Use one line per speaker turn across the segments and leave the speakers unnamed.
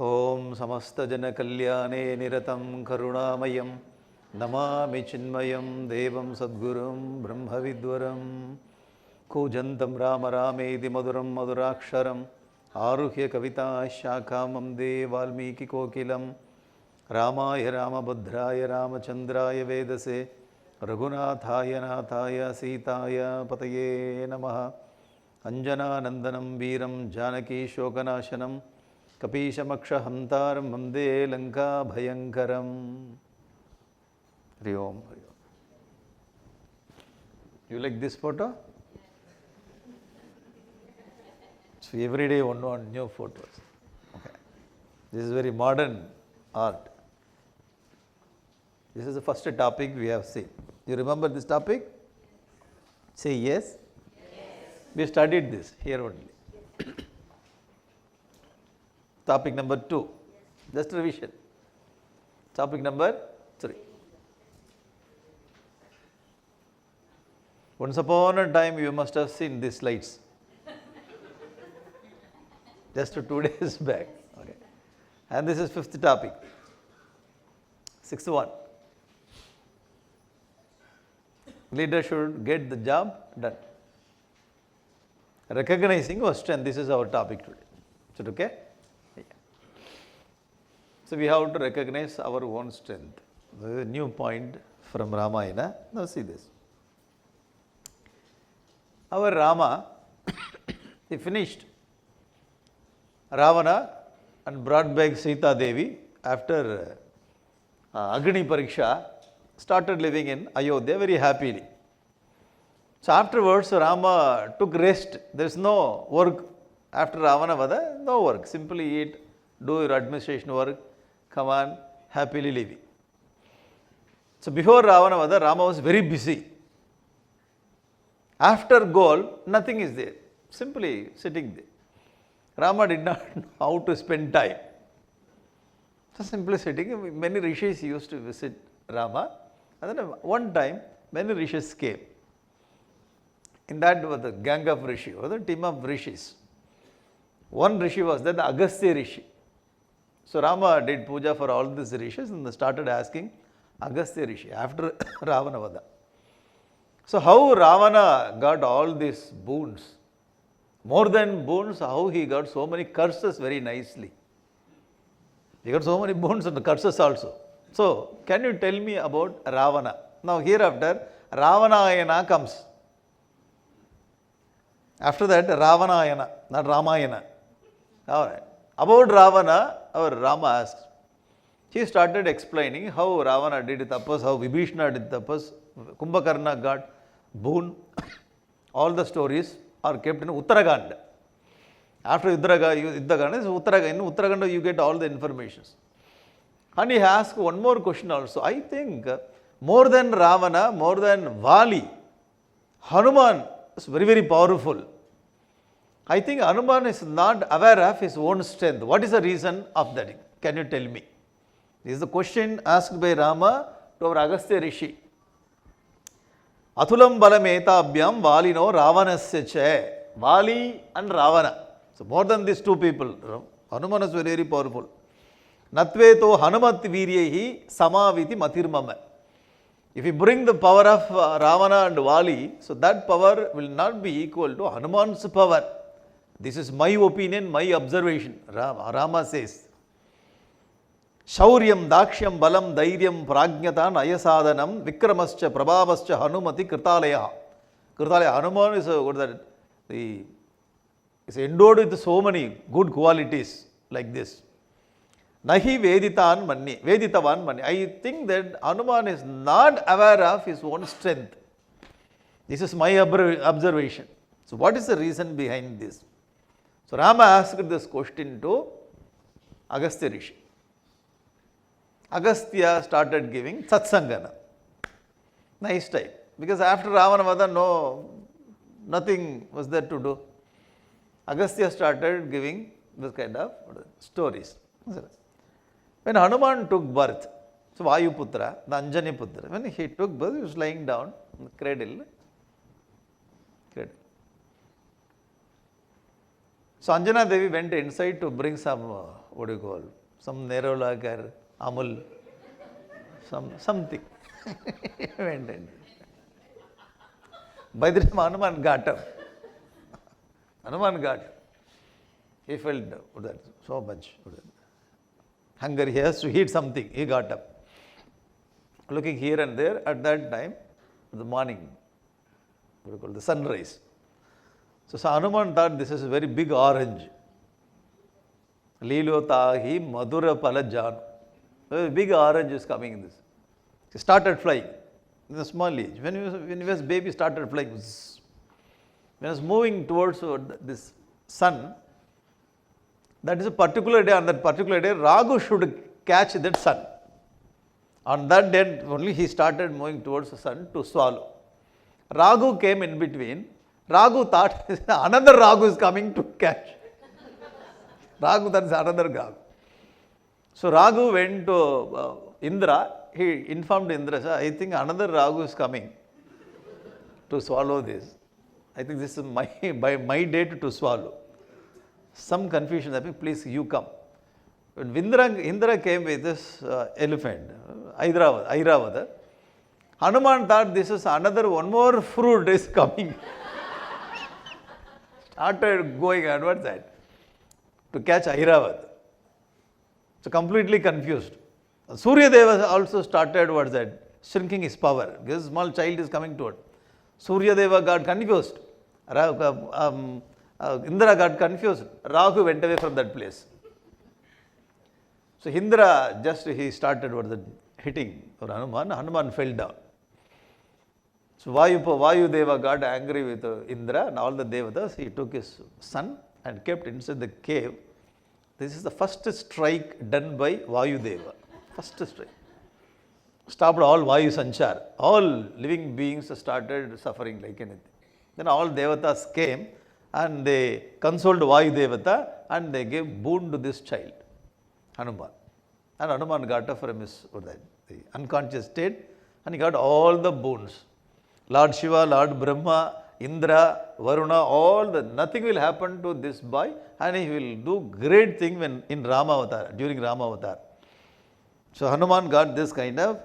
ओम समस्तजनकल्याणे निरतं करुणामयं नमामि चिन्मयं देवं सद्गुरुं ब्रह्मविद्वरं कूजन्तं राम रामेति मधुरं मधुराक्षरम् आरुह्य कविताशाखां वन्दे वाल्मीकिकोकिलं रामाय रामभद्राय रामचन्द्राय वेदसे रघुनाथाय नाथाय सीताय पतये नमः। अंजनानन्दनं वीरं जानकीशोकनाशनं कपीशमक्षहन्तारं वन्दे लङ्काभयङ्करम्। हरि ओम हरि ओम। You like this photo? So every day one new photos. Okay. This is very modern art. This is the first topic we have seen. You remember this topic? Say yes. Yes. We studied this here only. Topic number 2. Just revision. Topic number 3. Once upon a time you must have seen these slides. Just 2 days back. Okay. And this is 5th topic. 6th one. Leader should get the job done. Recognizing our strength. This is our topic today. Is it okay? Yeah. So we have to recognize our own strength. This is a new point from Ramayana. Now see this. Our Rama, he finished Ravana and brought back Sita Devi after Agni Pariksha, started living in Ayodhya very happily. So afterwards Rama took rest. There is no work after Ravana Vada, no work. Simply eat, do your administration work, come on, happily living. So before Ravana Vada, Rama was very busy. After goal, nothing is there. Simply sitting there. Rama did not know how to spend time. So simply sitting. Many rishis used to visit Rama. And then one time, many rishis came. In that was the gang of rishi, or the team of rishis. One rishi was there, the Agastya rishi. So Rama did puja for all these rishis and started asking Agastya rishi after Ravana Vada. So how Ravana got all these boons? More than boons, how he got so many curses very nicely. He got so many boons and curses also. So can you tell me about Ravana? Now hereafter Ravanayana comes. After that Ravanayana, not Ramayana. Alright. About Ravana, our Rama asks. He started explaining how Ravana did tapas, how Vibhishana did tapas, Kumbhakarna got boon. All the stories are kept in Uttarakhand. After Uttarakhand, in Uttarakhand you get all the information. And he asked one more question also. I think more than Ravana, more than Vali, Hanuman is very, very powerful. I think Hanuman is not aware of his own strength. What is the reason of that? Can you tell me? This is the question asked by Rama to our Agastya Rishi. Athulam balametabhyam valino Ravanasya che. Vali and Ravana. So more than these two people, Hanuman is very, very powerful. Natveto Hanumat viryehi samaviti matirmama. If you bring the power of Ravana and Vali, so that power will not be equal to Hanuman's power. This is my opinion, my observation. Rama says. Shauryam dakshyam balam dairyam prajnata nayasadanam vikramascha prabhavascha hanumati kritalaya. Kritalaya, Hanuman is endowed with so many good qualities like this. Nahi Veditan Manni, Veditavan Manni. I think that Hanuman is not aware of his own strength. This is my observation. So what is the reason behind this? So Rama asked this question to Agastya Rishi. Agastya started giving satsangana. Nice time. Because after Ravana Vada, nothing was there to do. Agastya started giving this kind of stories. When Hanuman took birth, so Vayuputra, the Anjani Putra, when he took birth, he was lying down in the cradle. So Anjana Devi went inside to bring some, what do you call, some Nerola or Amul, something. Went in. By the time Hanuman got up, he felt that so much hunger, he has to eat something. He got up. Looking here and there, at that time, the morning, what do you call, the sunrise. So Hanuman thought this is a very big orange. Lilo tahi madura palajanu. A big orange is coming in this. He started flying in a small age. When he was baby, started flying. When he was moving towards this sun, that is a particular day. On that particular day, Raghu should catch that sun. On that day only he started moving towards the sun to swallow. Raghu came in between. Raghu thought another Raghu is coming to catch. Raghu, that is another Raghu. So Raghu went to Indra. He informed Indra, I think another Raghu is coming to swallow this. I think this is my date to swallow. Some confusion happened. Please, you come. When Indra came with this elephant, Airavata, Hanuman thought this is another one more fruit is coming. Started going onwards that to catch Airavata. So completely confused. Surya Deva also started shrinking his power. Because small child is coming toward. Surya Deva got confused. Indra got confused. Raghu went away from that place. So Indra he started hitting Hanuman. Hanuman fell down. So Vayu Deva got angry with Indra and all the Devatas. He took his son and kept inside the cave. This is the first strike done by Vayu Deva. First strike. Stopped all Vayu Sanchar. All living beings started suffering like anything. Then all Devatas came and they consoled Vayu Devata and they gave boon to this child, Hanuman. And Hanuman got up from his the unconscious state and he got all the boons. Lord Shiva, Lord Brahma, Indra, Varuna, nothing will happen to this boy and he will do great thing in Rama Avatar, during Rama Avatar. So Hanuman got this kind of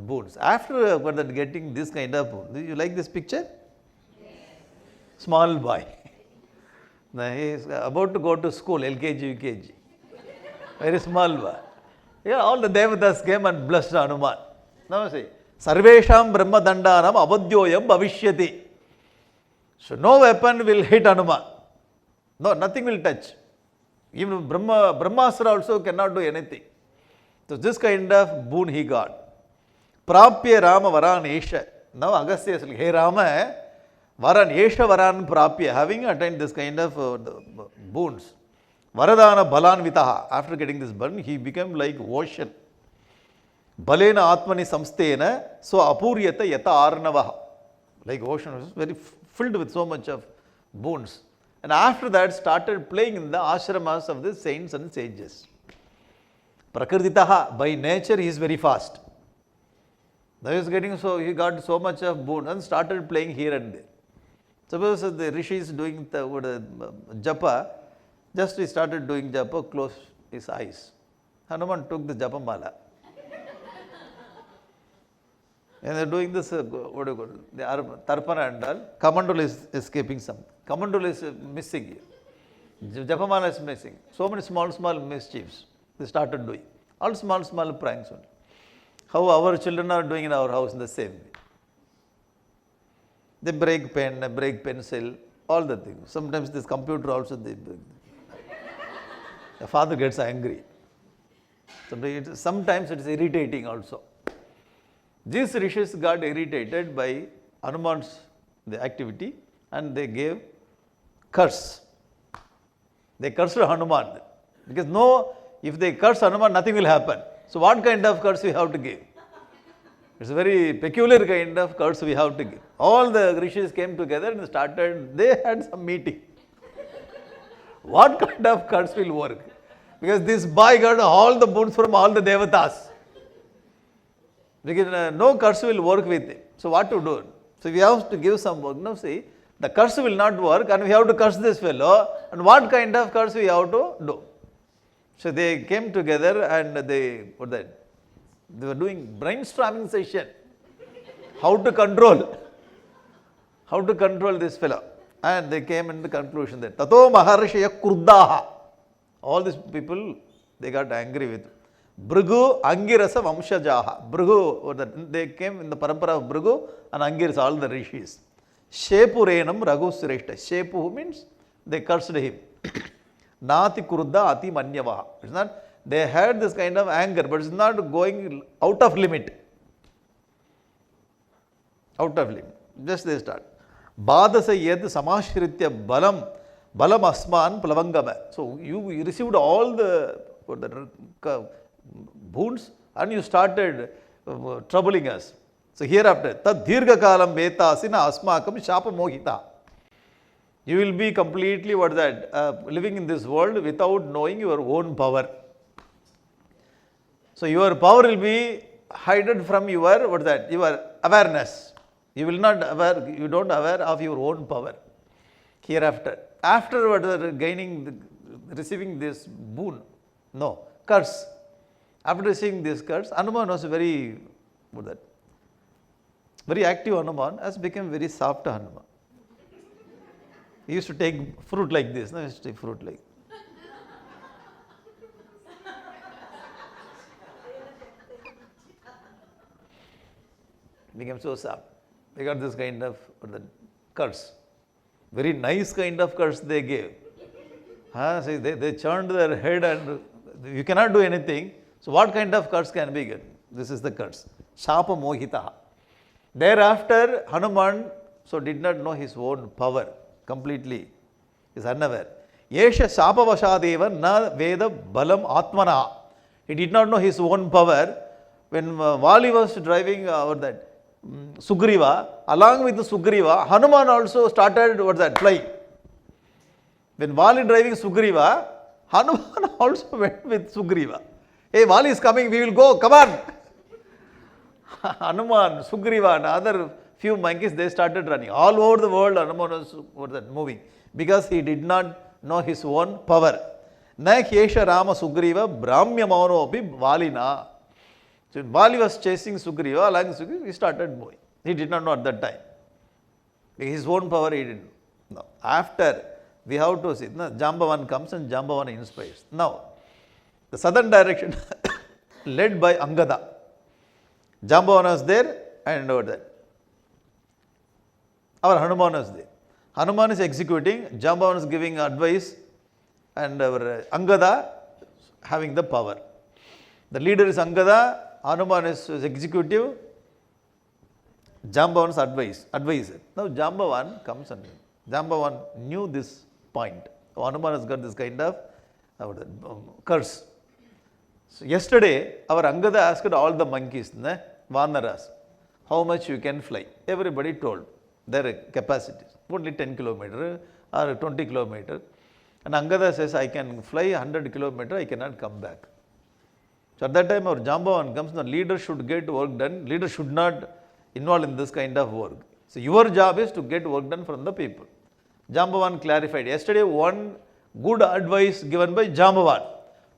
boons. After getting this kind of boon, do you like this picture? Yes. Small boy. Now he is about to go to school, LKG, UKG. Very small boy. Yeah, all the Devatas came and blessed Hanuman. Now see, Sarvesham Brahma Dandanam Abadyoyam Bhavishyati. So no weapon will hit Hanuman. No, nothing will touch. Even Brahmastra also cannot do anything. So this kind of boon he got. Prapya Rama Varan Esha. Now Agastya says, hey Rama, Varan Esha Varan Prapya, having attained this kind of boons. Varadana Balan Vitaha. After getting this burn, he became like ocean. Balena Atmani Samstena, so Apuryata Yata Arnavaha. Like ocean was very filled with so much of boons. And after that started playing in the ashramas of the saints and sages. Prakrititaha, by nature he is very fast. Now he got so much of boon and started playing here and there. Suppose the rishis doing the japa, just he started doing japa, closed his eyes. Hanuman took the japa mala. And they are doing this, what do you call it? The Tarpana and all. Kamandul is escaping some. Kamandul is missing here. Japamala is missing. So many small mischiefs they started doing. All small pranks only. How our children are doing in our house in the same way. They break pen, break pencil, all the things. Sometimes this computer also they break. The father gets angry. Sometimes it is irritating also. These rishis got irritated by Hanuman's activity and they gave curse. They cursed Hanuman. Because if they curse Hanuman, nothing will happen. So what kind of curse we have to give? It's a very peculiar kind of curse we have to give. All the rishis came together and they had some meeting. What kind of curse will work? Because this boy got all the boons from all the devatas. Because no curse will work with him. So what to do? So we have to give some work. Now see, the curse will not work and we have to curse this fellow. And what kind of curse we have to do? So they came together and they were doing brainstorming session. How to control this fellow. And they came in the conclusion that Tato Maharshaya Kurdaha. All these people, they got angry with Bhrigu Angirasa Vamshajaha. Bhrigu, they came in the parampara of Bhrigu and Angirasa, all the rishis. Shepurenam Raghu Sreshta. Shepu means they cursed him. Nati Kurda Ati Manyavaha. It's not, they had this kind of anger, but it's not going out of limit. Out of limit. Just they start. Badasa yed samashritya balam asman plavangama. So you received all the boons and you started troubling us. So hereafter, tad dirgha kalam betasina asmakam shapa mohita. You will be completely living in this world without knowing your own power. So your power will be hidden from your your awareness. You will not aware, you don't aware of your own power. Hereafter, after receiving this boon, no, curse. After receiving this curse, Hanuman was very active. Hanuman has become very soft Hanuman. He used to take fruit like this. No, he used to take fruit like. Became so soft. They got this kind of curse. Very nice kind of curse they gave. See, they turned their head and you cannot do anything. So what kind of curse can be given? This is the curse. Shapa mohita. Thereafter, Hanuman did not know his own power completely. He is unaware. Yesha shapa vashadeva na veda balam atmana. He did not know his own power. When Vali was driving Sugriva, along with the Sugriva, Hanuman also started flying. When Vali driving Sugriva, Hanuman also went with Sugriva. Hey, Vali is coming, we will go, come on. Hanuman, Sugriva and other few monkeys, they started running. All over the world, Hanuman was moving because he did not know his own power. Na Kesha Rama Sugriva Brahmyamano api Valina. So when Vali was chasing Sugriva, along Sugriva, he started moving. He did not know at that time. His own power he didn't know. After, we have to see, Jambavan comes and Jambavan inspires. Now, the southern direction led by Angada. Jambavan was there and over there. Our Hanuman was there. Hanuman is executing, Jambavan is giving advice and our Angada having the power. The leader is Angada, Hanuman is executive, Jambavan's advisor. Now Jambavan comes and Jambavan knew this point. Hanuman has got this kind of curse. So yesterday, our Angada asked all the monkeys, Vanaras, how much you can fly. Everybody told their capacities. Only 10 kilometers or 20 kilometers. And Angada says, I can fly 100 kilometers, I cannot come back. So at that time our Jambavan comes, the leader should get work done, leader should not involve in this kind of work. So your job is to get work done from the people. Jambavan clarified. Yesterday one good advice given by Jambavan.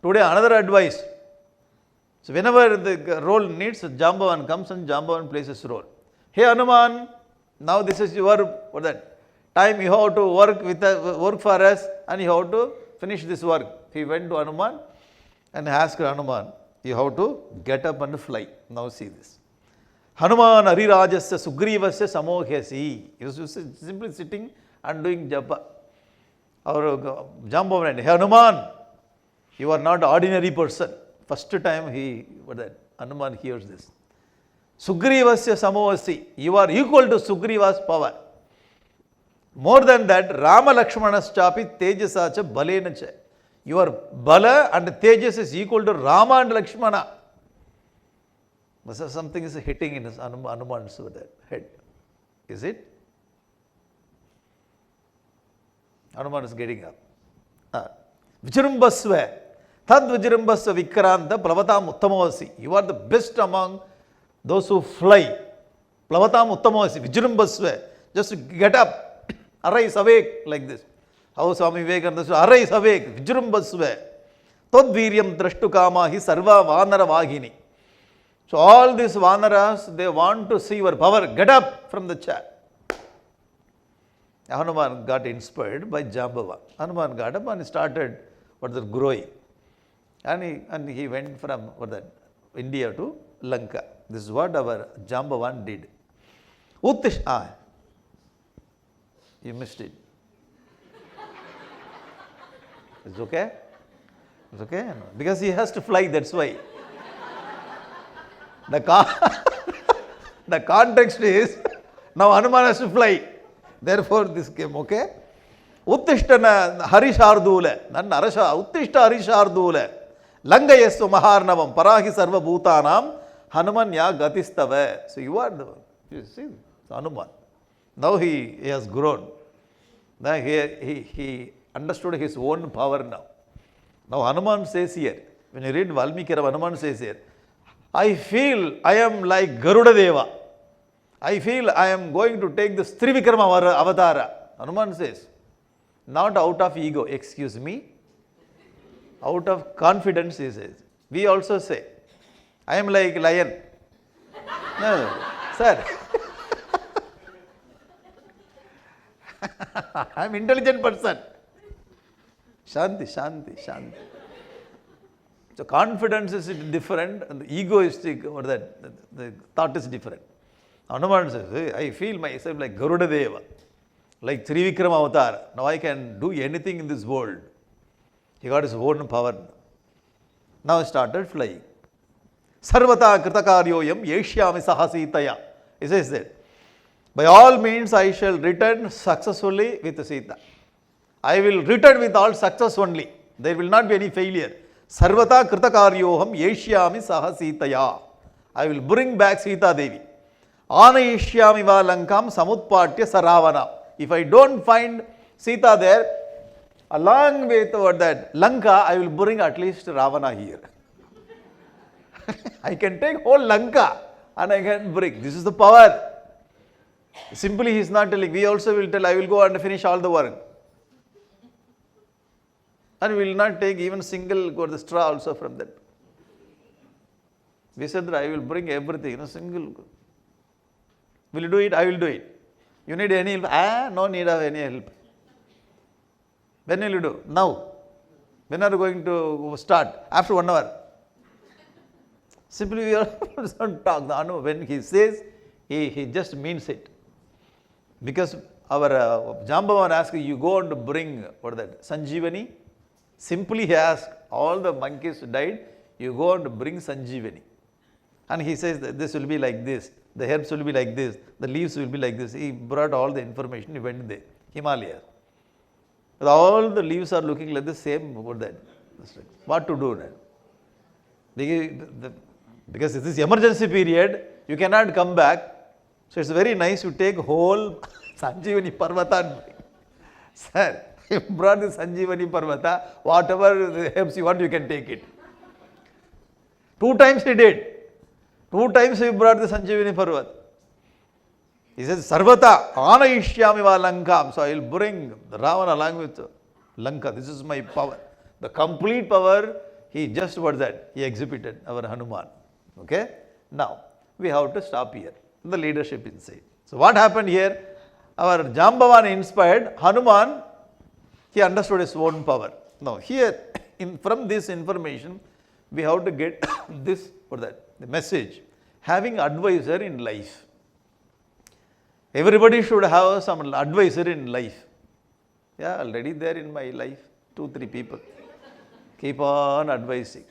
Today another advice. So whenever the role needs, Jambavan comes and Jambavan plays his role. Hey Hanuman, now this is your time you have to work for us and you have to finish this work. He went to Hanuman and asked Hanuman, you have to get up and fly. Now see this. Hanuman Arirajasya Sugrivasya Samohyasi. He was simply sitting and doing japa. Our Jambavan, hey Hanuman, you are not an ordinary person. First time Hanuman hears this. Sugrivasya Samohyasi. You are equal to Sugriva's power. More than that, Rama Lakshmanas chapi tejasacha balenacha. Your bala and tejas is equal to Rama and Lakshmana. Something is hitting in his Hanuman's head. Is it? Hanuman is getting up. Vijrumbasva. Tad Vijrumbasva Vikranta Plavatam Uttamavasi. You are the best among those who fly. Plavatam Uttamavasi. Vijrumbasva. Just get up. Arise, awake like this. How Swami Vivekananda said, arise, awake, vijrumbasve, tadviryam drashtu kamahi sarva vanara vagini. So all these vanaras, they want to see your power. Get up from the chair. Hanuman got inspired by Jambavan. Hanuman got up and started growing. And he went from India to Lanka. This is what our Jambavan did. You missed it. It's okay? It's okay? No. Because he has to fly, that's why. The context is, now Hanuman has to fly. Therefore this came, okay? Uttishtana Harishardule, Nanarasha, Uttishta Harishardule, Langayasva Maharnavam, Parahi Sarva Bhutanam, Hanumanya Gatistave. So you are the one. You see, Hanuman. Now he has grown. Now he understood his own power now. Now Hanuman says here, when you read Valmiki, Hanuman says here, I feel I am like Garuda Deva. I feel I am going to take this Trivikrama avatara. Hanuman says, not out of ego, excuse me, out of confidence he says. We also say, I am like lion. No, sir. I am intelligent person. Shanti, Shanti, Shanti. So confidence is different and the egoistic or the thought is different. Hanuman says, hey, I feel myself like Garuda Deva, like Trivikrama Avatar. Now I can do anything in this world. He got his own power. Now he started flying. Sarvata Kritakaryoyam Yeshyami Sahasitaya. He says that, by all means I shall return successfully with Sita. I will return with all success only. There will not be any failure. Sarvata Kritakaryoham Yeshyami Sahasitaya. I will bring back Sita Devi. Anayishyami va lankam samutpatya saravana. If I don't find Sita there, along with that Lanka, I will bring at least Ravana here. I can take whole Lanka and I can bring. This is the power. Simply he is not telling. We also will tell, I will go and finish all the work. And we will not take even single straw also from that. We said that I will bring everything, single. Will you do it? I will do it. You need any help? No need of any help. When will you do? Now. When are you going to start? After 1 hour. Simply we don't talk. When he says, he just means it. Because our Jambavan asked, you go and bring, Sanjeevani. Simply he asked, all the monkeys died, you go and bring Sanjeevani. And he says that this will be like this, the herbs will be like this, the leaves will be like this. He brought all the information, he went there, Himalaya. But all the leaves are looking like the same, what to do now? Because this is emergency period, you cannot come back. So it's very nice you take whole Sanjeevani Parvata and bring. Sir, you brought the Sanjeevani Parvata, whatever the herbs you want, you can take it. 2 times he did. 2 times he brought the Sanjeevani Parvat. He says, Sarvata, Anayishyami va Lankam. So I will bring Ravana along with Lanka. This is my power. The complete power, he just he exhibited, our Hanuman. Okay? Now, we have to stop here. The leadership inside. So what happened here? Our Jambavan inspired Hanuman, he understood his own power. Now here, from this information, we have to get this, the message. Having advisor in life. Everybody should have some advisor in life. Yeah, already there in my life, 2-3 people. Keep on advising.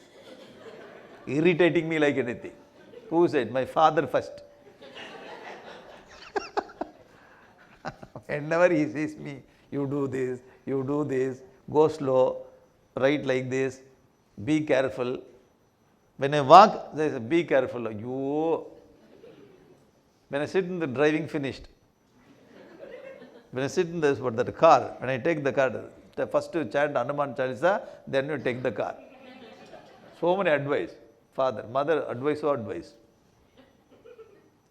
Irritating me like anything. Who said? My father first. Whenever he says me, you do this, go slow, write like this, be careful. When I walk, they say, be careful. You. When I sit in the driving finished, when I sit in this, that car, when I take the car, first you chant Hanuman Chalisa, then you take the car. So many advice. Father, mother, advice or advice.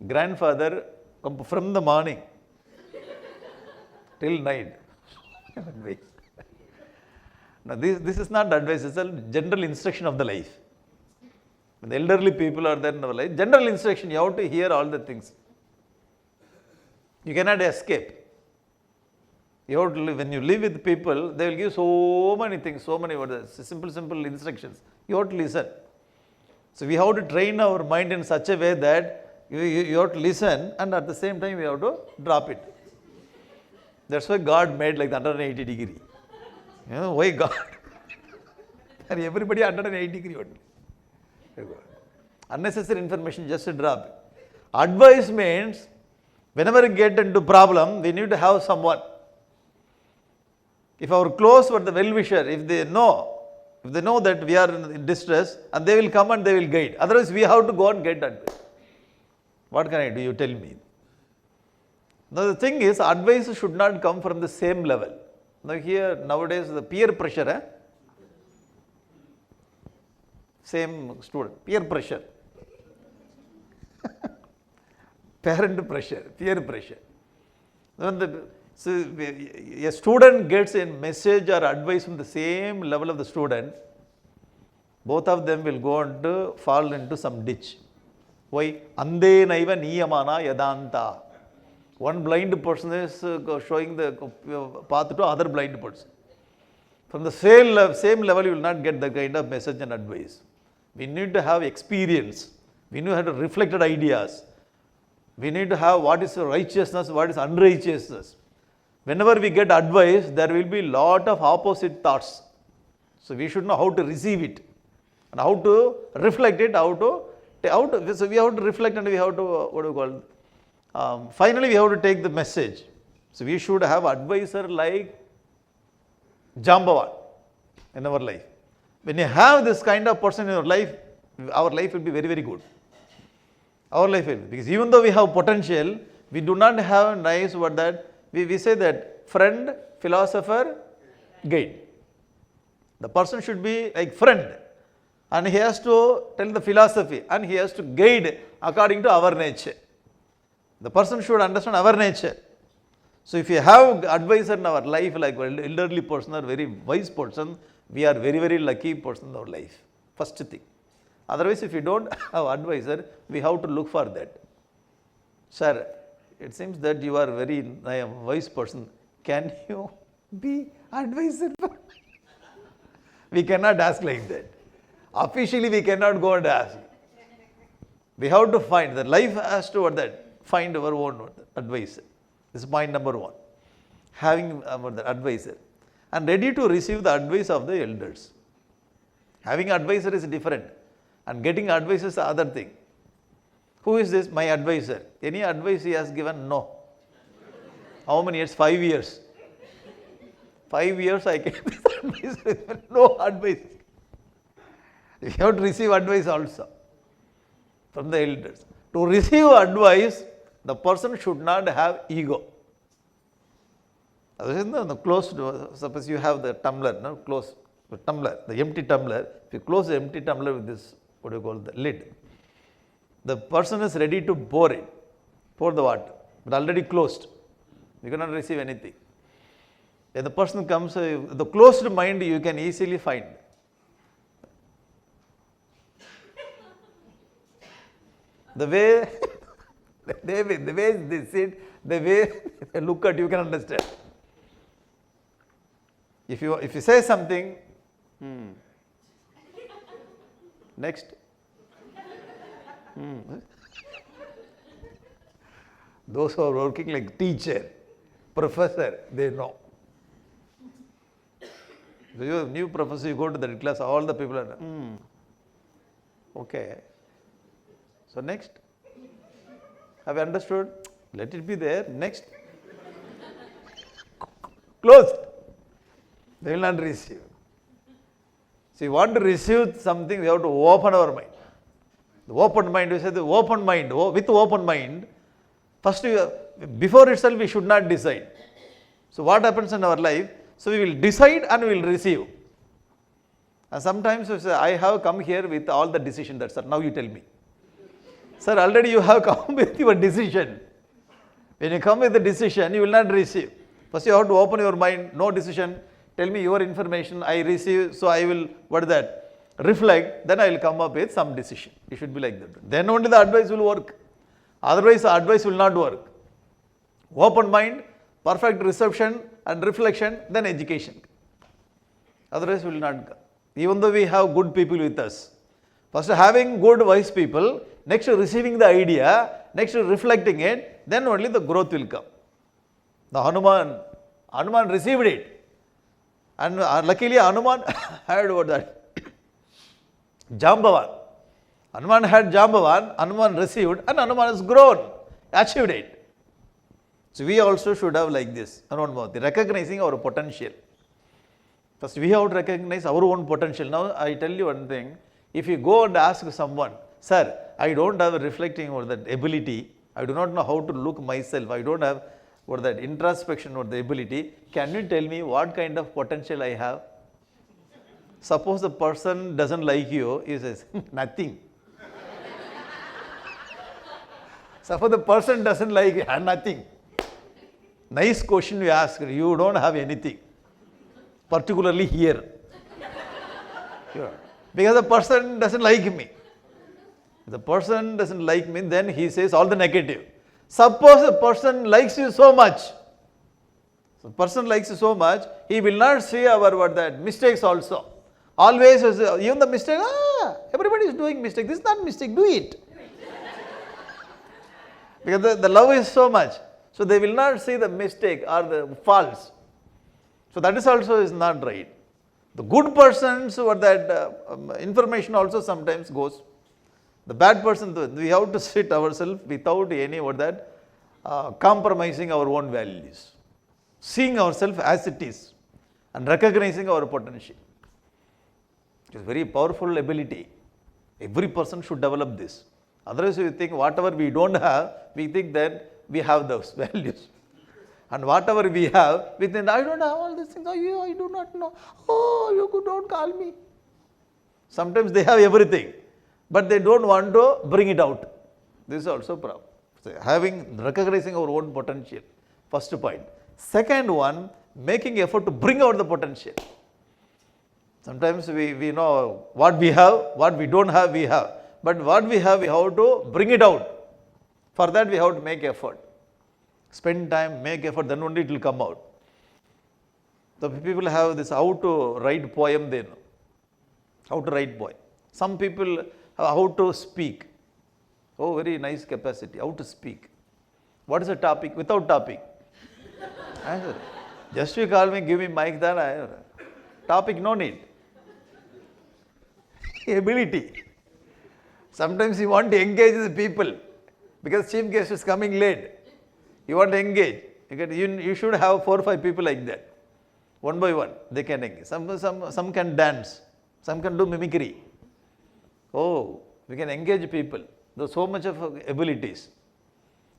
Grandfather, from the morning till night. Advice. Now this is not advice, it's a general instruction of the life. When the elderly people are there in our life, general instruction, you have to hear all the things. You cannot escape. You have to live, when you live with people, they will give so many things, so many words, simple instructions. You have to listen. So we have to train our mind in such a way that you have to listen, and at the same time you have to drop it. That's why God made like the 180 degree. You know why God? And everybody 180 degree only. Unnecessary information, just a drop. Advice means whenever we get into problem, we need to have someone. If our close or the well-wisher, if they know that we are in distress, and they will come and they will guide. Otherwise, we have to go and get advice. What can I do? You tell me. Now the thing is, advice should not come from the same level. Now here, nowadays, the peer pressure, same student, peer pressure. Parent pressure, peer pressure. So a student gets a message or advice from the same level of the student, both of them will go on to fall into some ditch. Why? Ande naiva niyamana yadanta. One blind person is showing the path to other blind person. From the same level, you will not get the kind of message and advice. We need to have experience. We need to have reflected ideas. We need to have what is righteousness, what is unrighteousness. Whenever we get advice, there will be lot of opposite thoughts. So we should know how to receive it and how to reflect it, so we have to reflect, and we have to, finally we have to take the message. So we should have advisor like Jambavan in our life. When you have this kind of person in your life, our life will be very, very good. Our life will be, because even though we have potential, we do not have nice word that, we say that friend, philosopher, guide. The person should be like friend, and he has to tell the philosophy, and he has to guide according to our nature. The person should understand our nature. So if you have advisor in our life, like elderly person or very wise person, we are very, very lucky person in our life. First thing. Otherwise, if you don't have advisor, we have to look for that. Sir, it seems that you are very wise person. Can you be advisor? We cannot ask like that. Officially, we cannot go and ask. We have to find, the life has to find our own advisor. This is point number one. Having the advisor and ready to receive the advice of the elders. Having advisor is different, and getting advice is the other thing. Who is this? My advisor. Any advice he has given? No. How many years? 5 years. 5 years I gave this advice. No advice. You have to receive advice also from the elders. To receive advice, the person should not have ego. Closed, suppose you have the tumbler, no? Close the tumbler, the empty tumbler. If you close the empty tumbler with this, what do you call the lid? The person is ready to pour the water, but already closed. You cannot receive anything. When the person comes, the closed mind you can easily find. The way they sit, the way they look at you can understand. If you say something, next. Those who are working like teacher, professor, they know. So you new professor, you go to that class, all the people are, okay. So next. Have you understood? Let it be there. Next. Closed. They will not receive. So you want to receive something, we have to open our mind. The open mind, we say the open mind, with open mind, first, before itself we should not decide. So what happens in our life? So we will decide and we will receive. And sometimes we say, I have come here with all the decision, that's all. Now you tell me. Sir, already you have come with your decision. When you come with the decision, you will not receive. First you have to open your mind, no decision, tell me your information, I receive, so I will, what is that, reflect, then I will come up with some decision. It should be like that. Then only the advice will work. Otherwise, the advice will not work. Open mind, perfect reception and reflection, then education. Otherwise, will not come. Even though we have good people with us. First having good wise people, next receiving the idea, next reflecting it, then only the growth will come. The Hanuman received it. And luckily Hanuman had what that? Jambavan. Hanuman had Jambavan, Hanuman received, and Hanuman has grown, achieved it. So we also should have like this, recognizing our potential. First we have to recognize our own potential. Now I tell you one thing, if you go and ask someone, sir, I don't have a reflecting or that ability, I do not know how to look myself, I don't have what that introspection or the ability, can you tell me what kind of potential I have? Suppose the person doesn't like you, he says, nothing. Suppose the person doesn't like you, nothing. Nice question you ask, you don't have anything, particularly here. Because the person doesn't like me. If the person doesn't like me, then he says all the negative. Suppose the person likes you so much. The person likes you so much, he will not see our mistakes also. Always, even the mistake, everybody is doing mistake. This is not mistake, do it. Because the love is so much. So they will not see the mistake or the faults. So that is also is not right. The good persons or that information also sometimes goes. The bad person, we have to sit ourselves without any compromising our own values. Seeing ourselves as it is and recognizing our potential. It is a very powerful ability. Every person should develop this. Otherwise we think whatever we don't have, we think that we have those values. And whatever we have, we think, I don't have all these things, I do not know, you don't call me. Sometimes they have everything, but they don't want to bring it out. This is also a problem. So recognizing our own potential, first point. Second one, making effort to bring out the potential. Sometimes we know what we have, what we don't have, we have. But what we have to bring it out. For that we have to make effort. Spend time, make effort, then only it will come out. The people have this how to write poem, they know. How to write poem. Some people have how to speak. Oh, very nice capacity, how to speak. What is the topic? Without topic. Just you call me, give me mic, then topic no need. Ability. Sometimes you want to engage the people because chief guest is coming late. You want to engage. You should have 4 or 5 people like that. One by one, they can engage. Some can dance. Some can do mimicry. Oh, we can engage people. There's so much of abilities.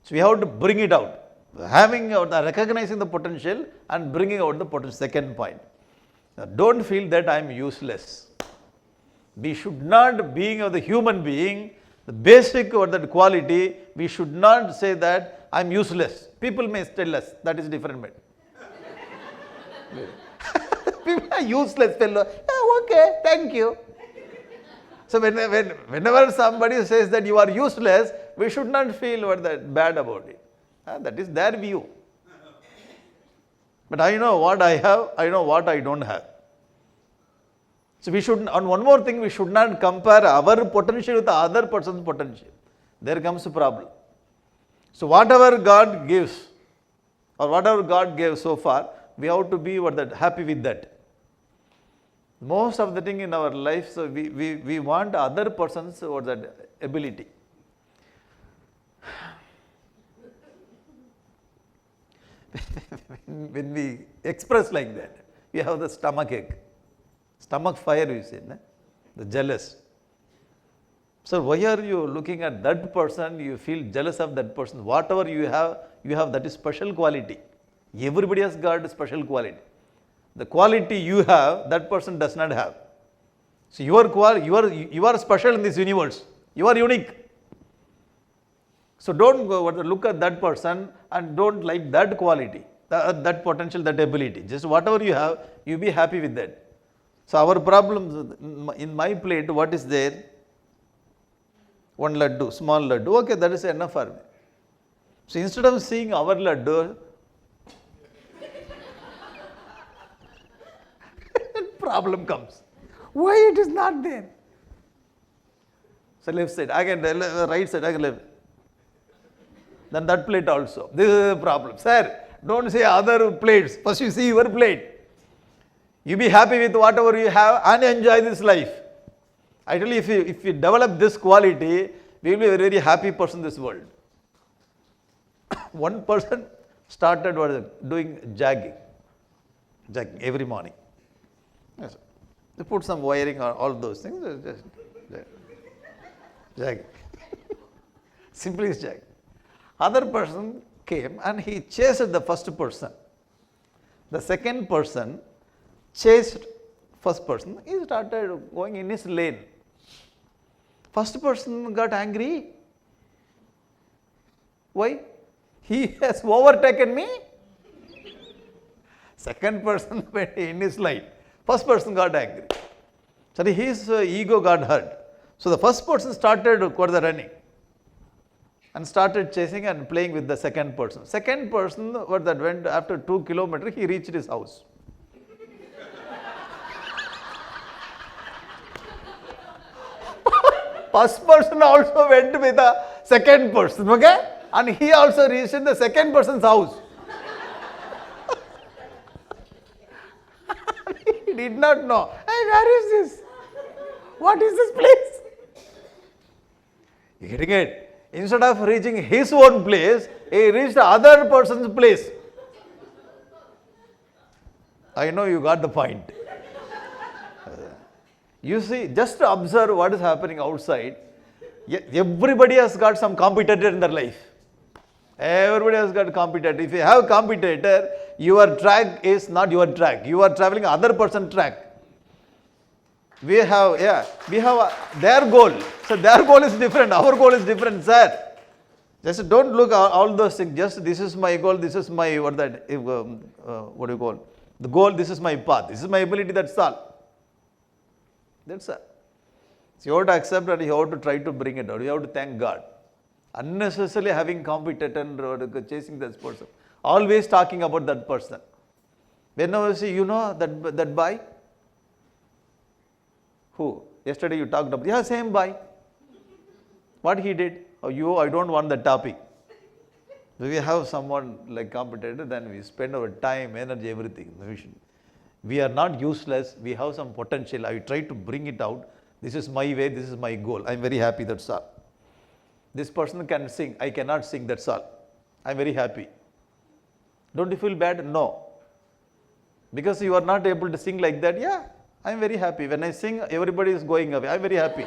So we have to bring it out. Recognizing the potential and bringing out the potential. Second point. Now, don't feel that I am useless. We should not, being of the human being, the basic or that quality, we should not say that I am useless. People may tell us, that is different matter. People are useless fellow. Okay, thank you. So whenever somebody says that you are useless, we should not feel bad about it. That is their view. But I know what I have, I know what I don't have. So we should, and one more thing, we should not compare our potential with the other person's potential. There comes a problem. So whatever God gives, or whatever God gave so far, we have to be happy with that. Most of the thing in our life, so we want other person's or that ability. When we express like that, we have the stomach ache. Stomach fire, you say, the jealous. So why are you looking at that person, you feel jealous of that person? Whatever you have that is special quality. Everybody has got a special quality. The quality you have, that person does not have. So you are special in this universe. You are unique. So don't go look at that person and don't like that quality. that potential, that ability. Just whatever you have, you be happy with that. So our problems, in my plate, what is there? One laddu, small laddu. Okay, that is enough for me. So instead of seeing our laddu, problem comes. Why it is not there? So left side, again right side, again left. Then that plate also. This is the problem. Sir, don't say other plates. First you see your plate. You be happy with whatever you have and enjoy this life. I tell you, if you develop this quality, we will be a very happy person in this world. One person started doing jogging every morning. Yes. They put some wiring on all those things. Just jogging. Simply is jogging. Other person came and he chased the first person. The second person chased first person. He started going in his lane. First person got angry. Why? He has overtaken me. Second person went in his line. First person got angry. So his ego got hurt. So the first person started further running and started chasing and playing with the second person. Second person, what that went after 2 kilometers, he reached his house. First person also went with the second person, okay? And he also reached the second person's house. He did not know. Hey, where is this? What is this place? You getting it? Instead of reaching his own place, he reached the other person's place. I know you got the point. You see, just observe what is happening outside. Everybody has got some competitor in their life. Everybody has got a competitor. If you have a competitor, your track is not your track. You are traveling other person's track. We have their goal. So their goal is different. Our goal is different, sir. Just don't look at all those things. Just this is my goal. This is my what do you call? The goal. This is my path. This is my ability. That's all. That's all. So you have to accept and you have to try to bring it out. You have to thank God. Unnecessarily having competitor and chasing that person. Always talking about that person. Whenever you see, that boy? Who? Yesterday you talked about, yeah, same boy. What he did? Oh, I don't want that topic. If we have someone like competitor, then we spend our time, energy, everything. We are not useless. We have some potential. I try to bring it out. This is my way. This is my goal. I'm very happy. That's all. This person can sing. I cannot sing. That's all. I'm very happy. Don't you feel bad? No. Because you are not able to sing like that. Yeah, I'm very happy. When I sing, everybody is going away. I'm very happy.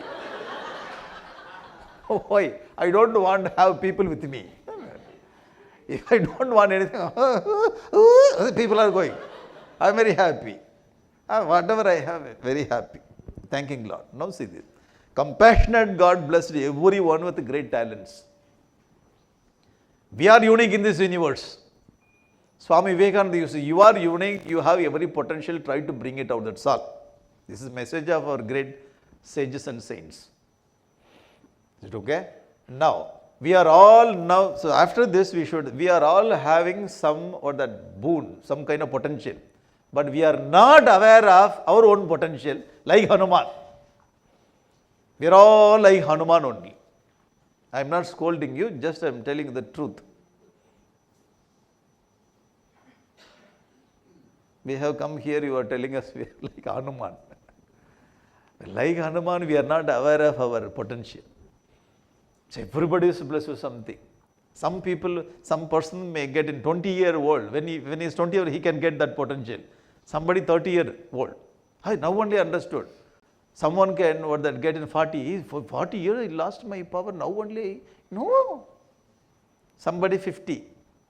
Why? I don't want to have people with me. If I don't want anything, people are going. I'm very happy. Whatever I have, very happy. Thanking Lord. Now see this. Compassionate God blessed everyone with great talents. We are unique in this universe. Swami Vivekananda used to say, you are unique, you have every potential, try to bring it out, that's all. This is the message of our great sages and saints. Is it okay? Now, we are all so after this we are all having some boon, some kind of potential. But we are not aware of our own potential, like Hanuman. We are all like Hanuman only. I am not scolding you, just I am telling the truth. We have come here, you are telling us we are like Hanuman. Like Hanuman, we are not aware of our potential. So everybody is blessed with something. Some person may get in 20-year-old. When he is 20 years, he can get that potential. Somebody 30-year-old. I now only understood. Someone can get in 40. For 40 years, I lost my power. Now only. No. Somebody 50.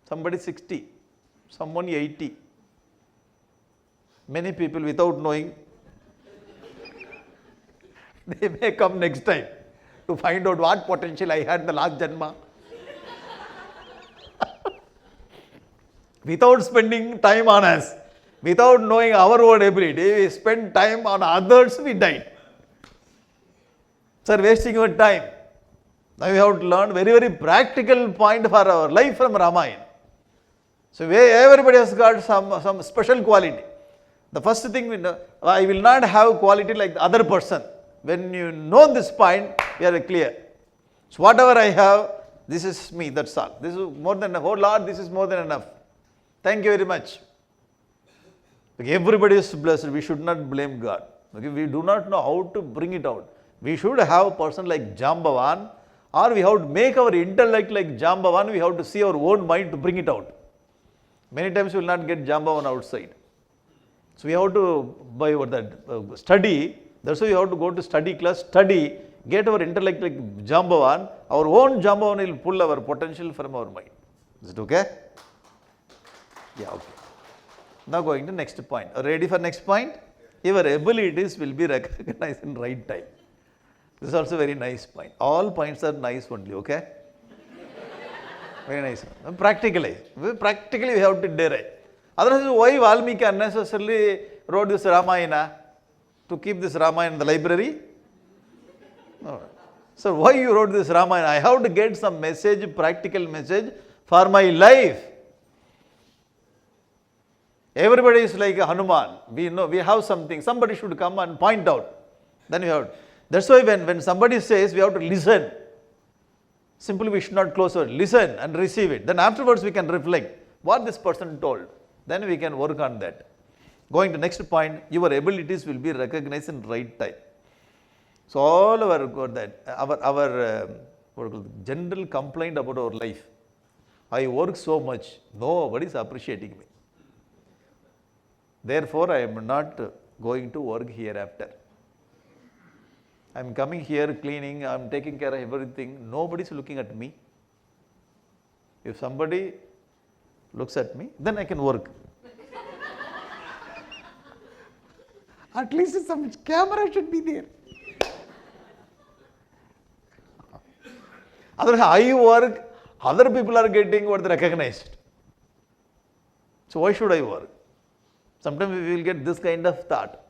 Somebody 60. Someone 80. Many people without knowing, they may come next time to find out what potential I had in the last Janma. without spending time on us, without knowing our own ability, we spend time on others, we died. Sir, wasting your time. Now we have to learn very, very practical point for our life from Ramayana. So everybody has got some special quality. The first thing we know, I will not have quality like the other person. When you know this point, we are clear. So whatever I have, this is me, that's all. This is more than enough. Oh Lord, this is more than enough. Thank you very much. Okay, everybody is blessed. We should not blame God. Okay, we do not know how to bring it out. We should have a person like Jambavan, or we have to make our intellect like Jambavan. We have to see our own mind to bring it out. Many times we will not get Jambavan outside. So we have to study. That's why we have to go to study class, study, get our intellect like Jambavan. Our own Jambavan will pull our potential from our mind. Is it okay? Yeah, okay. Now going to next point. Ready for next point? Your abilities will be recognized in right time. This is also very nice point. All points are nice only, okay? Very nice. Practically we have to derive. Otherwise, why Valmiki unnecessarily wrote this Ramayana? To keep this Ramayana in the library? No. So why you wrote this Ramayana? I have to get some message, practical message for my life. Everybody is like a Hanuman. We know, we have something. Somebody should come and point out. Then we have. That's why when somebody says, we have to listen. Simply we should not close our. Listen and receive it. Then afterwards we can reflect what this person told. Then we can work on that. Going to next point, your abilities will be recognized in right time. So all our general complaint about our life. I work so much. Nobody is appreciating me. Therefore, I am not going to work hereafter. I am coming here cleaning, I am taking care of everything. Nobody is looking at me. If somebody looks at me, then I can work. At least some camera should be there. Otherwise, I work, other people are getting what they recognized. So why should I work? Sometimes we will get this kind of thought.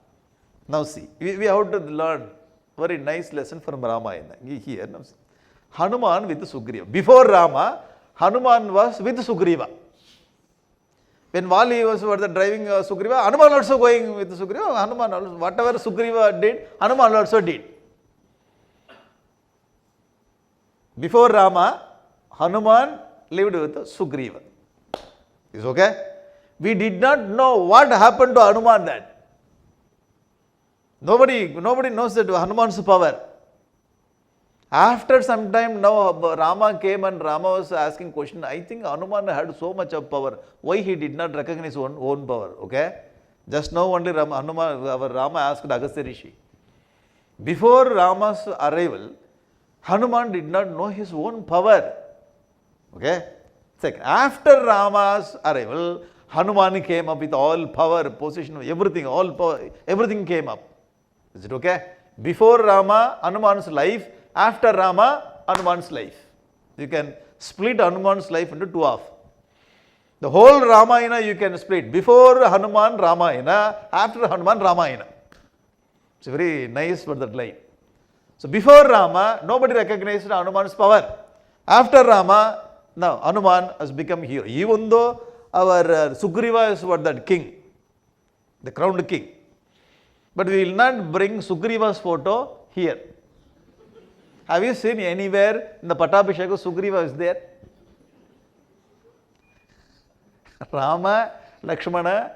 Now see, we have to learn very nice lesson from Ramayana. Here, now see. Hanuman with Sugriva. Before Rama, Hanuman was with Sugriva. When Vali was driving Sugriva, Hanuman also going with Sugriva. Hanuman also, whatever Sugriva did, Hanuman also did. Before Rama, Hanuman lived with Sugriva. Is okay? We did not know what happened to Hanuman then. Nobody knows that Hanuman's power. After some time now Rama came and Rama was asking question. I think Hanuman had so much of power. Why he did not recognize his own power? Okay? Just now only Rama asked Agastya Rishi. Before Rama's arrival, Hanuman did not know his own power. Okay? Second, after Rama's arrival, Hanuman came up with all power, position, everything, all power, everything came up. Is it okay? Before Rama, Hanuman's life. After Rama, Hanuman's life. You can split Hanuman's life into two half. The whole Ramayana you can split. Before Hanuman, Ramayana. After Hanuman, Ramayana. It's very nice for that line. So before Rama, nobody recognized Hanuman's power. After Rama, now Hanuman has become hero. Even though our Sugriva is that king, the crowned king. But we will not bring Sugriva's photo here. Have you seen anywhere in the Pattabhisheka Sugriva is there? Rama, Lakshmana,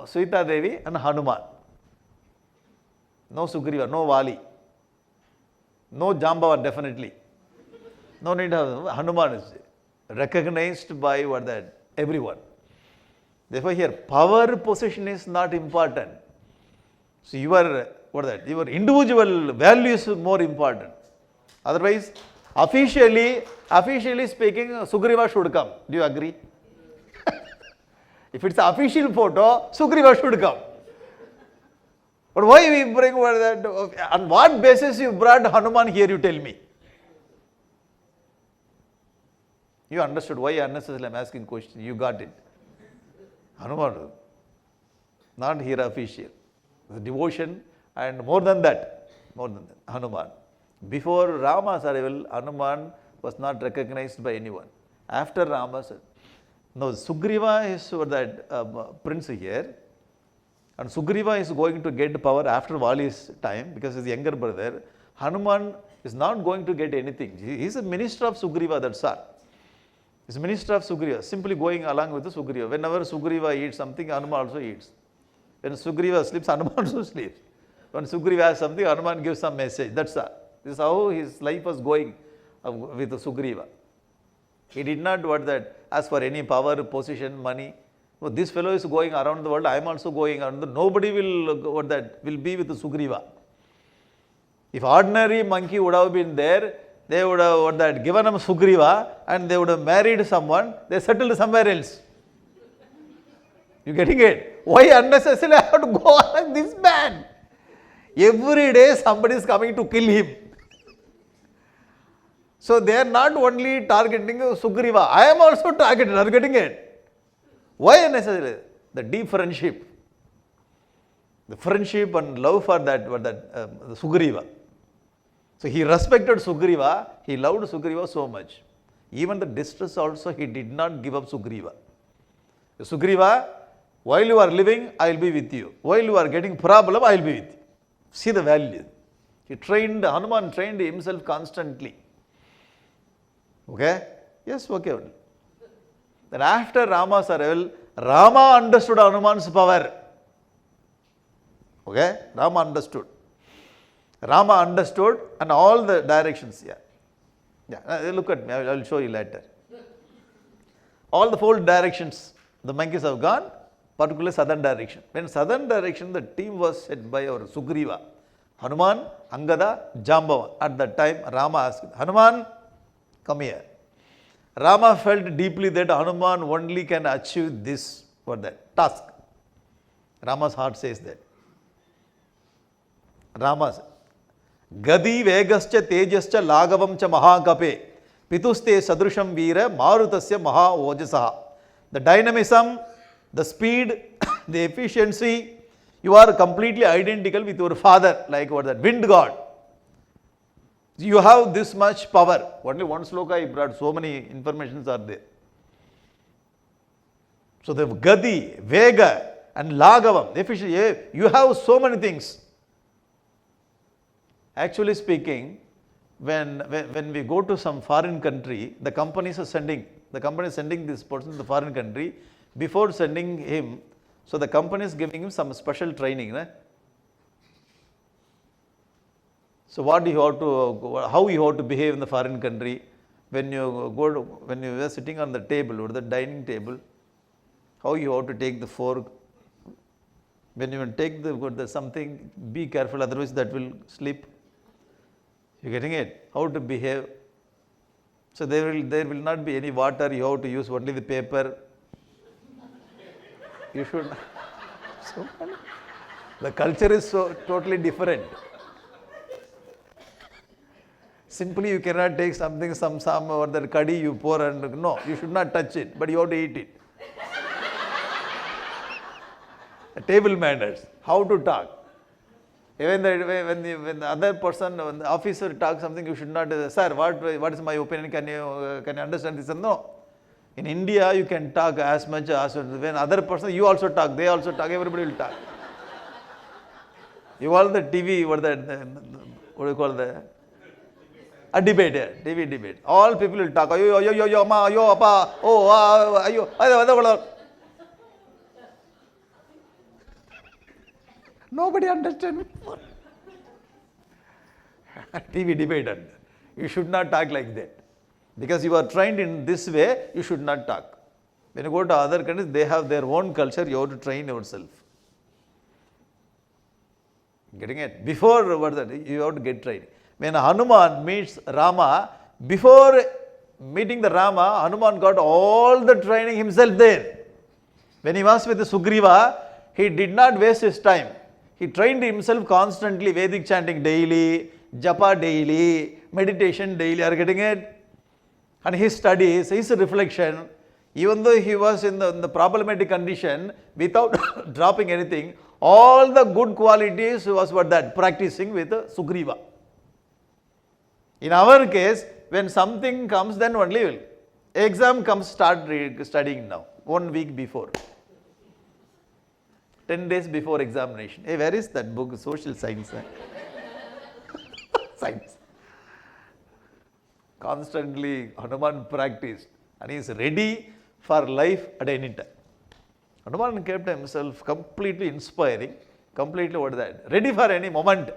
Sita Devi and Hanuman. No Sugriva, no Vali. No Jambavan definitely. No need of Hanuman is recognized by everyone. Therefore here power position is not important. So your individual value is more important. Otherwise, officially speaking, Sugriva should come. Do you agree? If it's an official photo, Sugriva should come. But why we bring that? On what basis you brought Hanuman here, you tell me? You understood why unnecessarily I am asking question. You got it. Hanuman, not here official. The devotion and more than that, Hanuman. Before Rama's arrival, Hanuman was not recognized by anyone. After Rama's, no, Sugriva is that prince here, and Sugriva is going to get power after Vali's time because he's younger brother. Hanuman is not going to get anything. He is a minister of Sugriva, that's all. He's a minister of Sugriva, simply going along with the Sugriva. Whenever Sugriva eats something, Hanuman also eats. When Sugriva sleeps, Hanuman also sleeps. When Sugriva has something, Hanuman gives some message. That's all. This is how his life was going with the Sugriva. He did not ask for any power, position, money. Oh, this fellow is going around the world, I am also going around. Nobody will will be with the Sugriva. If ordinary monkey would have been there, they would have given him Sugriva and they would have married someone, they settled somewhere else. You getting it? Why unnecessarily I have to go like this man? Every day somebody is coming to kill him. So they are not only targeting Sugriva, I am also targeted. Are you getting it? Why unnecessarily? The deep friendship. The friendship and love for Sugriva. So he respected Sugriva, he loved Sugriva so much. Even the distress also he did not give up Sugriva. Sugriva, while you are living, I will be with you. While you are getting problem, I will be with you. See the value. Hanuman trained himself constantly. Okay? Yes, okay. Then after Rama's arrival, Rama understood Hanuman's power. Okay? Rama understood and all the directions. Look at me, I will show you later. All the 4 directions the monkeys have gone, particularly southern direction. When southern direction, the team was set by our Sugriva, Hanuman, Angada, Jambavan. At that time, Rama asked, Hanuman, come here. Rama felt deeply that Hanuman only can achieve this task. Rama's heart says that. Rama said, Gadi Vegascha Tejascha Lagavam cha Mahakape Pituste Sadrusham Veera Marutasya Maha Ojasaha. The dynamism, the speed, the efficiency, you are completely identical with your father, like wind god. You have this much power. Only one sloka I brought, so many informations are there. So the Gadi, Vega and Lagavam, the efficiency, you have so many things. Actually speaking, when we go to some foreign country, the company is sending this person to the foreign country. Before sending him, so the company is giving him some special training. So how you have to behave in the foreign country when you are sitting on the table or the dining table, how you have to take the fork. When you take the something, be careful, otherwise that will slip. You getting it? How to behave. So there will not be any water, you have to use only the paper. You should. So the culture is so totally different. Simply you cannot take something, some or the curry you pour and no, you should not touch it, but you have to eat it. Table manners, how to talk. Even when the other person, when the officer talks something, you should not, sir, what is my opinion, can you understand this? No. In India, you can talk as much as when other person, you also talk, they also talk, everybody will talk. You all the TV, what do you call a debate, TV debate. All people will talk, yo, ma, yo, appa, oh, ayo, nobody understands. TV debate. You should not talk like that. Because you are trained in this way, you should not talk. When you go to other countries, they have their own culture, you have to train yourself. Getting it? Before you have to get trained. When Hanuman meets Rama, before meeting the Rama, Hanuman got all the training himself there. When he was with the Sugriva, he did not waste his time. He trained himself constantly, Vedic chanting daily, japa daily, meditation daily. Are you getting it? And his studies, his reflection, Even though he was in the problematic condition, without dropping anything, all the good qualities was what that practicing with Sugriva. In our case, when something comes, then only will. Exam comes, start studying now, 1 week before. 10 days before examination. Hey, where is that book? Social science. Science. Constantly Hanuman practiced and he is ready for life at any time. Hanuman kept himself completely inspiring, completely what is that? Ready for any moment.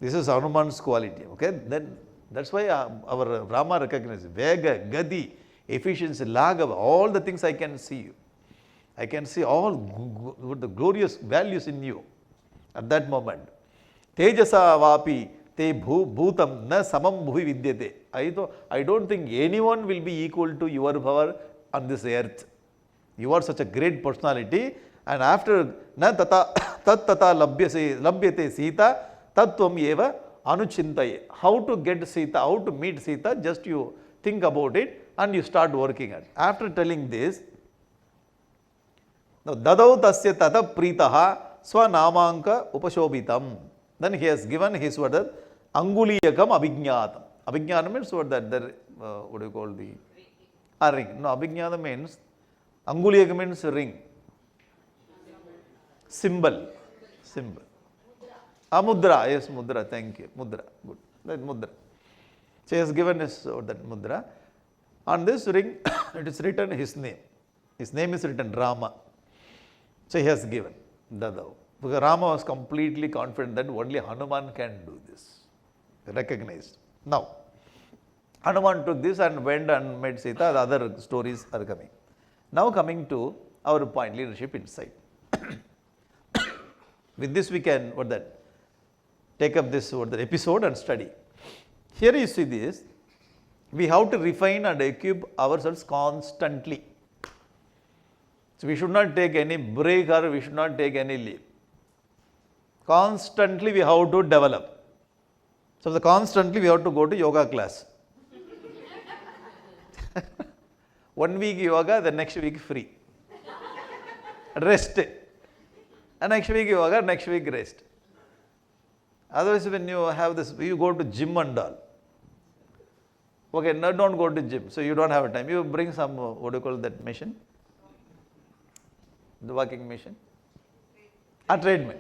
This is Hanuman's quality. Okay, then that's why our Rama recognizes Vega, Gadi, efficiency, Laghava, all the things I can see you. I can see all the glorious values in you at that moment. Tejasa vapi te bhutam na samam bhuvi vidyate. I don't think anyone will be equal to your power on this earth. You are such a great personality, and after na tat tata labhyate Sita tattvam eva anuchintaye. How to get Sita, how to meet Sita, just you think about it and you start working at it. After telling this, Dadau tasya tata pritaha swanamanka upashobhitam. Then he has given his word Anguliyakam abhijnatam. Abhijnatam means what that what do you call the ring? No, abhijnatam means Anguliyakam means ring. Symbol. Mudra, yes, mudra, thank you. Mudra, good. That mudra. So he has given his that mudra. On this ring, it is written his name. His name is written Rama. So he has given Dadau. Because Rama was completely confident that only Hanuman can do this. Recognized. Now, Hanuman took this and went and met Sita. The other stories are coming. Now coming to our point, leadership insight. With this we can take up this episode and study. Here you see this. We have to refine and equip ourselves constantly. So we should not take any break or we should not take any leave. Constantly we have to develop. So constantly we have to go to yoga class. 1 week yoga, the next week free. Rest. And next week yoga, next week rest. Otherwise when you have this, you go to gym and all. Okay, no, don't go to gym. So you don't have time. You bring some, what do you call that machine? The walking machine? A treadmill.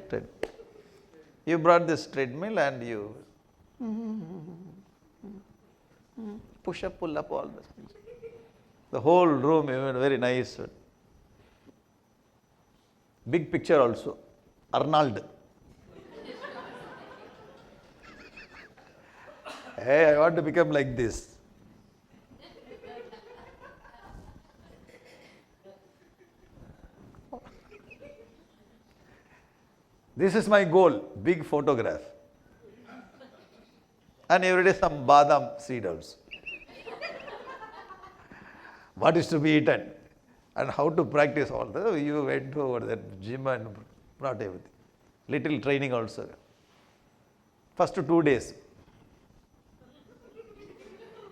You brought this treadmill and you push up, pull up, all this. The whole room, even very nice. Big picture also. Arnold. Hey, I want to become like this. This is my goal, big photograph. And every day some badam seed also. What is to be eaten and how to practice all that. You went to that gym and brought everything. Little training also. First 2 days.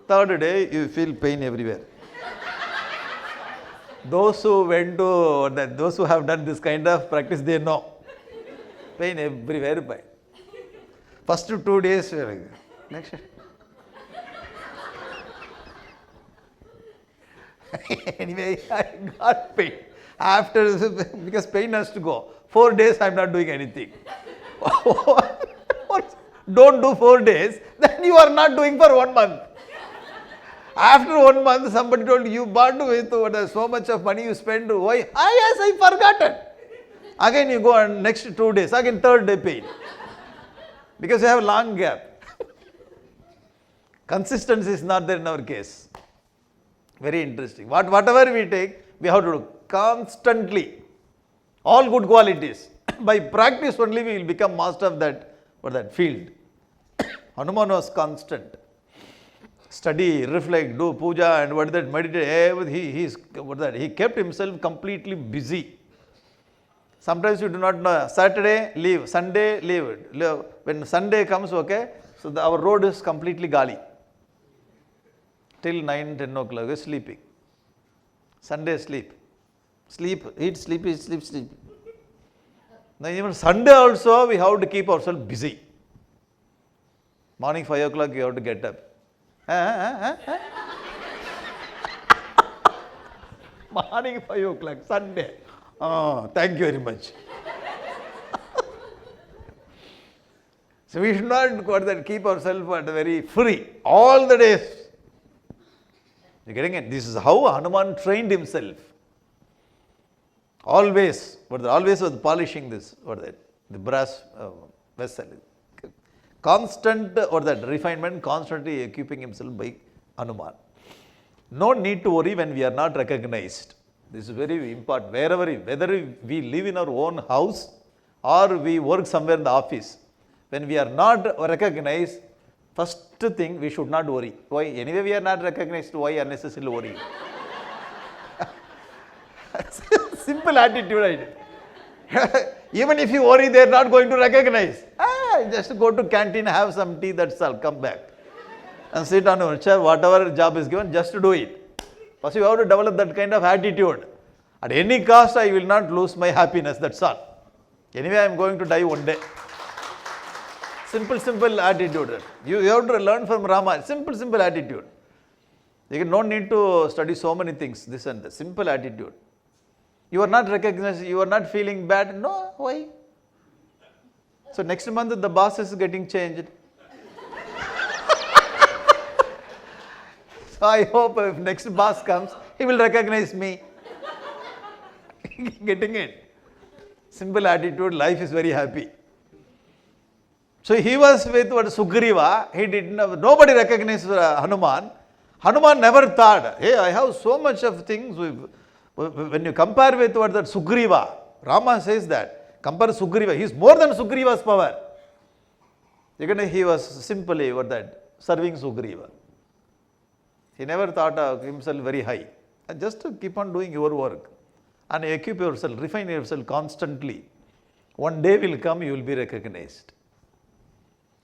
Third day you feel pain everywhere. Those who have done this kind of practice, they know. Pain everywhere. First 2 days. Next. Anyway, I got pain. After, because pain has to go. 4 days I am not doing anything. Don't do 4 days, then you are not doing for 1 month. After 1 month, somebody told you bought with so much of money you spend. Why? Yes, I forgotten. Again you go on next 2 days, again third day pain. Because you have a long gap. Consistency is not there in our case. Very interesting. Whatever we take, we have to do constantly. All good qualities. By practice only we will become master of that field. Hanuman was constant. Study, reflect, do puja and meditate. He kept himself completely busy. Sometimes you do not know. Saturday, leave. Sunday, leave. When Sunday comes, okay, so our road is completely gali. Till 9, 10 o'clock, is sleeping. Sunday sleep. Sleep, eat, sleep, eat, sleep, sleep. Now even Sunday also we have to keep ourselves busy. Morning 5 o'clock you have to get up. Morning 5 o'clock, Sunday. Oh, thank you very much. So we should not keep ourselves very free all the days. You getting it? This is how Hanuman trained himself. Always was polishing this, the brass vessel. Constant refinement, constantly equipping himself by Hanuman. No need to worry when we are not recognized. This is very important. Whether we live in our own house or we work somewhere in the office, when we are not recognized, first thing we should not worry. Why? Anyway we are not recognized, why unnecessarily worry? Simple attitude. Even if you worry, they are not going to recognize. Just go to canteen, have some tea, that's all, come back. And sit on your chair, whatever job is given, just do it. First you have to develop that kind of attitude. At any cost, I will not lose my happiness, that's all. Anyway, I am going to die one day. Simple attitude. You have to learn from Rama. Simple attitude. You don't need to study so many things, this and that. Simple attitude. You are not recognized, you are not feeling bad. No, why? So next month the boss is getting changed. So I hope if next boss comes, he will recognize me. Getting it? Simple attitude, life is very happy. So he was with Sugriva, nobody recognized Hanuman. Hanuman never thought, hey, I have so much of things. When you compare with that Sugriva, Rama says that, compare Sugriva, he is more than Sugriva's power. He was simply serving Sugriva. He never thought of himself very high. Just to keep on doing your work and equip yourself, refine yourself constantly. One day will come, you will be recognized.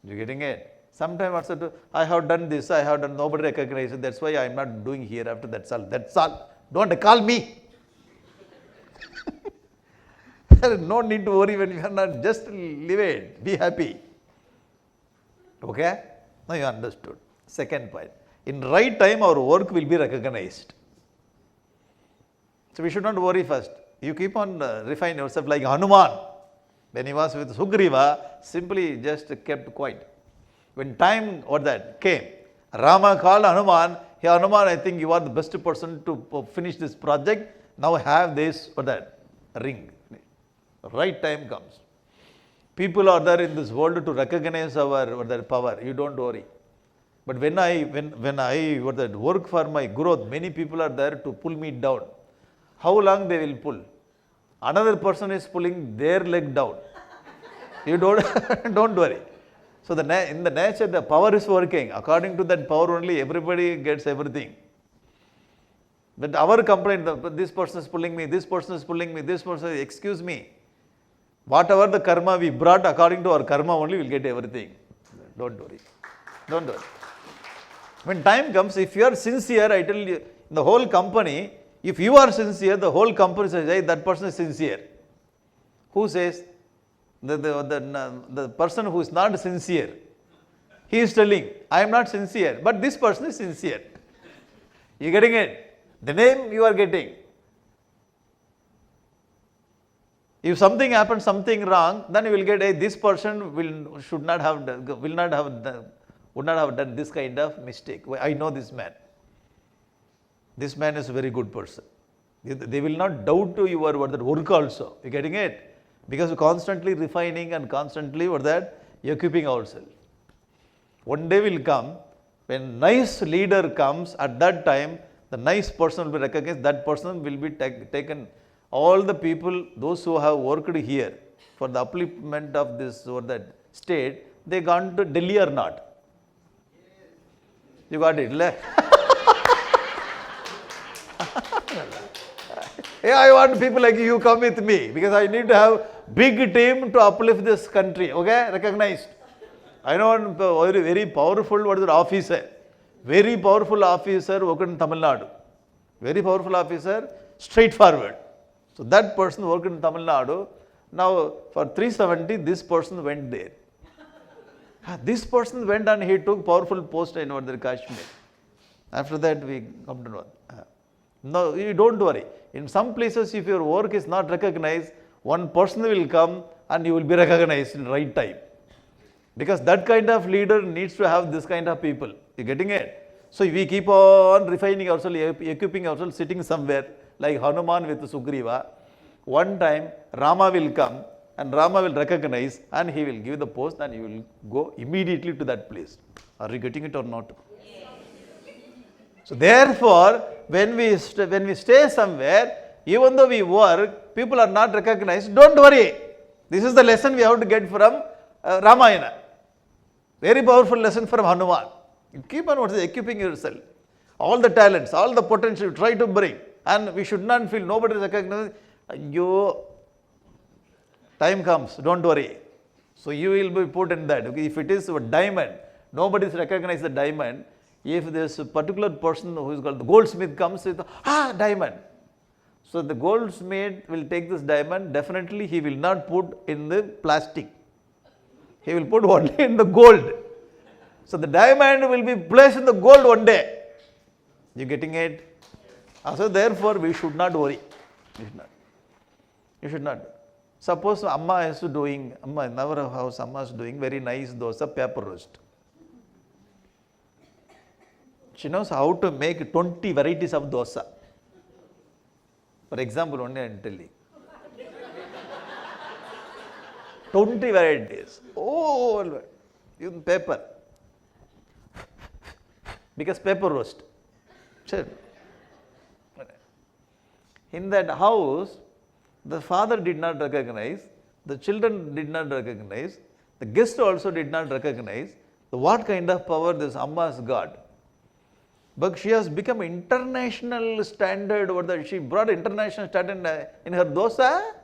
You getting it? Sometimes also, I have done this, I have done, nobody recognizes it, that's why I am not doing hereafter, that's all. That's all. Don't call me. There is no need to worry when you are not, just live it, be happy. Okay? Now you understood. Second point. In right time, our work will be recognized. So we should not worry first. You keep on refine yourself like Hanuman. When he was with Sugriva, simply just kept quiet. When time came, Rama called Hanuman. Hey Hanuman, I think you are the best person to finish this project. Now have this ring. Right time comes. People are there in this world to recognize our power. You don't worry. But when I work for my growth, many people are there to pull me down. How long they will pull? Another person is pulling their leg down. You don't worry. So in the nature, the power is working. According to that power only, everybody gets everything. But our complaint, this person is pulling me, this person is pulling me, this person, excuse me. Whatever the karma we brought, according to our karma only, we will get everything. Don't worry. Don't worry. When time comes, if you are sincere, I tell you, in the whole company, if you are sincere, the whole company says, hey, that person is sincere. Who says? The person who is not sincere. He is telling, I am not sincere, but this person is sincere. You getting it? The name you are getting. If something happens, something wrong, then you will get, hey, this person would not have done this kind of mistake. I know this man. This man is a very good person. They will not doubt to your work also. You getting it? Because we are constantly refining and constantly equipping ourselves. One day will come when nice leader comes. At that time, the nice person will be recognized. That person will be taken. All the people, those who have worked here for the upliftment of this or that state, they gone to Delhi or not? You got it? Yeah, I want people like you come with me because I need to have big team to uplift this country. Okay, recognized. I know a very powerful officer, very powerful officer working in Tamil Nadu. Very powerful officer, straightforward. So that person worked in Tamil Nadu. Now for 370, this person went there. This person went and he took powerful post in the Kashmir. After that, we come to know. No, you don't worry. In some places, if your work is not recognized, one person will come and you will be recognized in the right time. Because that kind of leader needs to have this kind of people. You getting it? So we keep on refining ourselves, equipping ourselves, sitting somewhere like Hanuman with Sugriva. One time, Rama will come and Rama will recognize and he will give the post and you will go immediately to that place. Are you getting it or not? So therefore, when we stay somewhere, even though we work, people are not recognized, don't worry. This is the lesson we have to get from Ramayana. Very powerful lesson from Hanuman. You keep on equipping yourself. All the talents, all the potential, try to bring. And we should not feel nobody is recognized. Your time comes, don't worry. So you will be put in that. Okay? If it is a diamond, nobody is recognized the diamond. If this particular person who is called the goldsmith comes with, diamond. So the goldsmith will take this diamond, definitely he will not put in the plastic. He will put only in the gold. So the diamond will be placed in the gold one day. You getting it? So therefore we should not worry. You should not. Suppose Amma is doing, in our house, Amma is doing very nice dosa, paper roast. She knows how to make 20 varieties of dosa. For example, only I am telling. 20 varieties. Oh, even paper. Because paper roast. Sure. In that house, the father did not recognize, the children did not recognize, the guest also did not recognize what kind of power this Amma has got. But she has become international standard over that. She brought international standard in her dosa.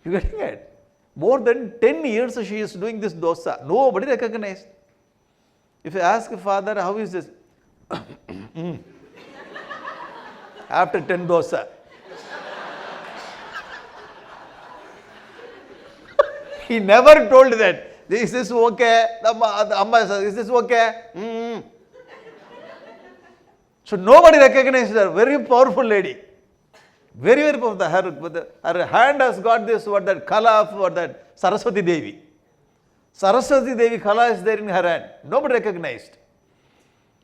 You getting it? More than 10 years she is doing this dosa. Nobody recognized. If you ask father, how is this? After 10 dosa. He never told that. Is this okay? The Amma says, is this okay? So nobody recognized her. Very powerful lady. Very, very powerful. Her hand has got this, that kala of that Saraswati Devi. Saraswati Devi kala is there in her hand. Nobody recognized.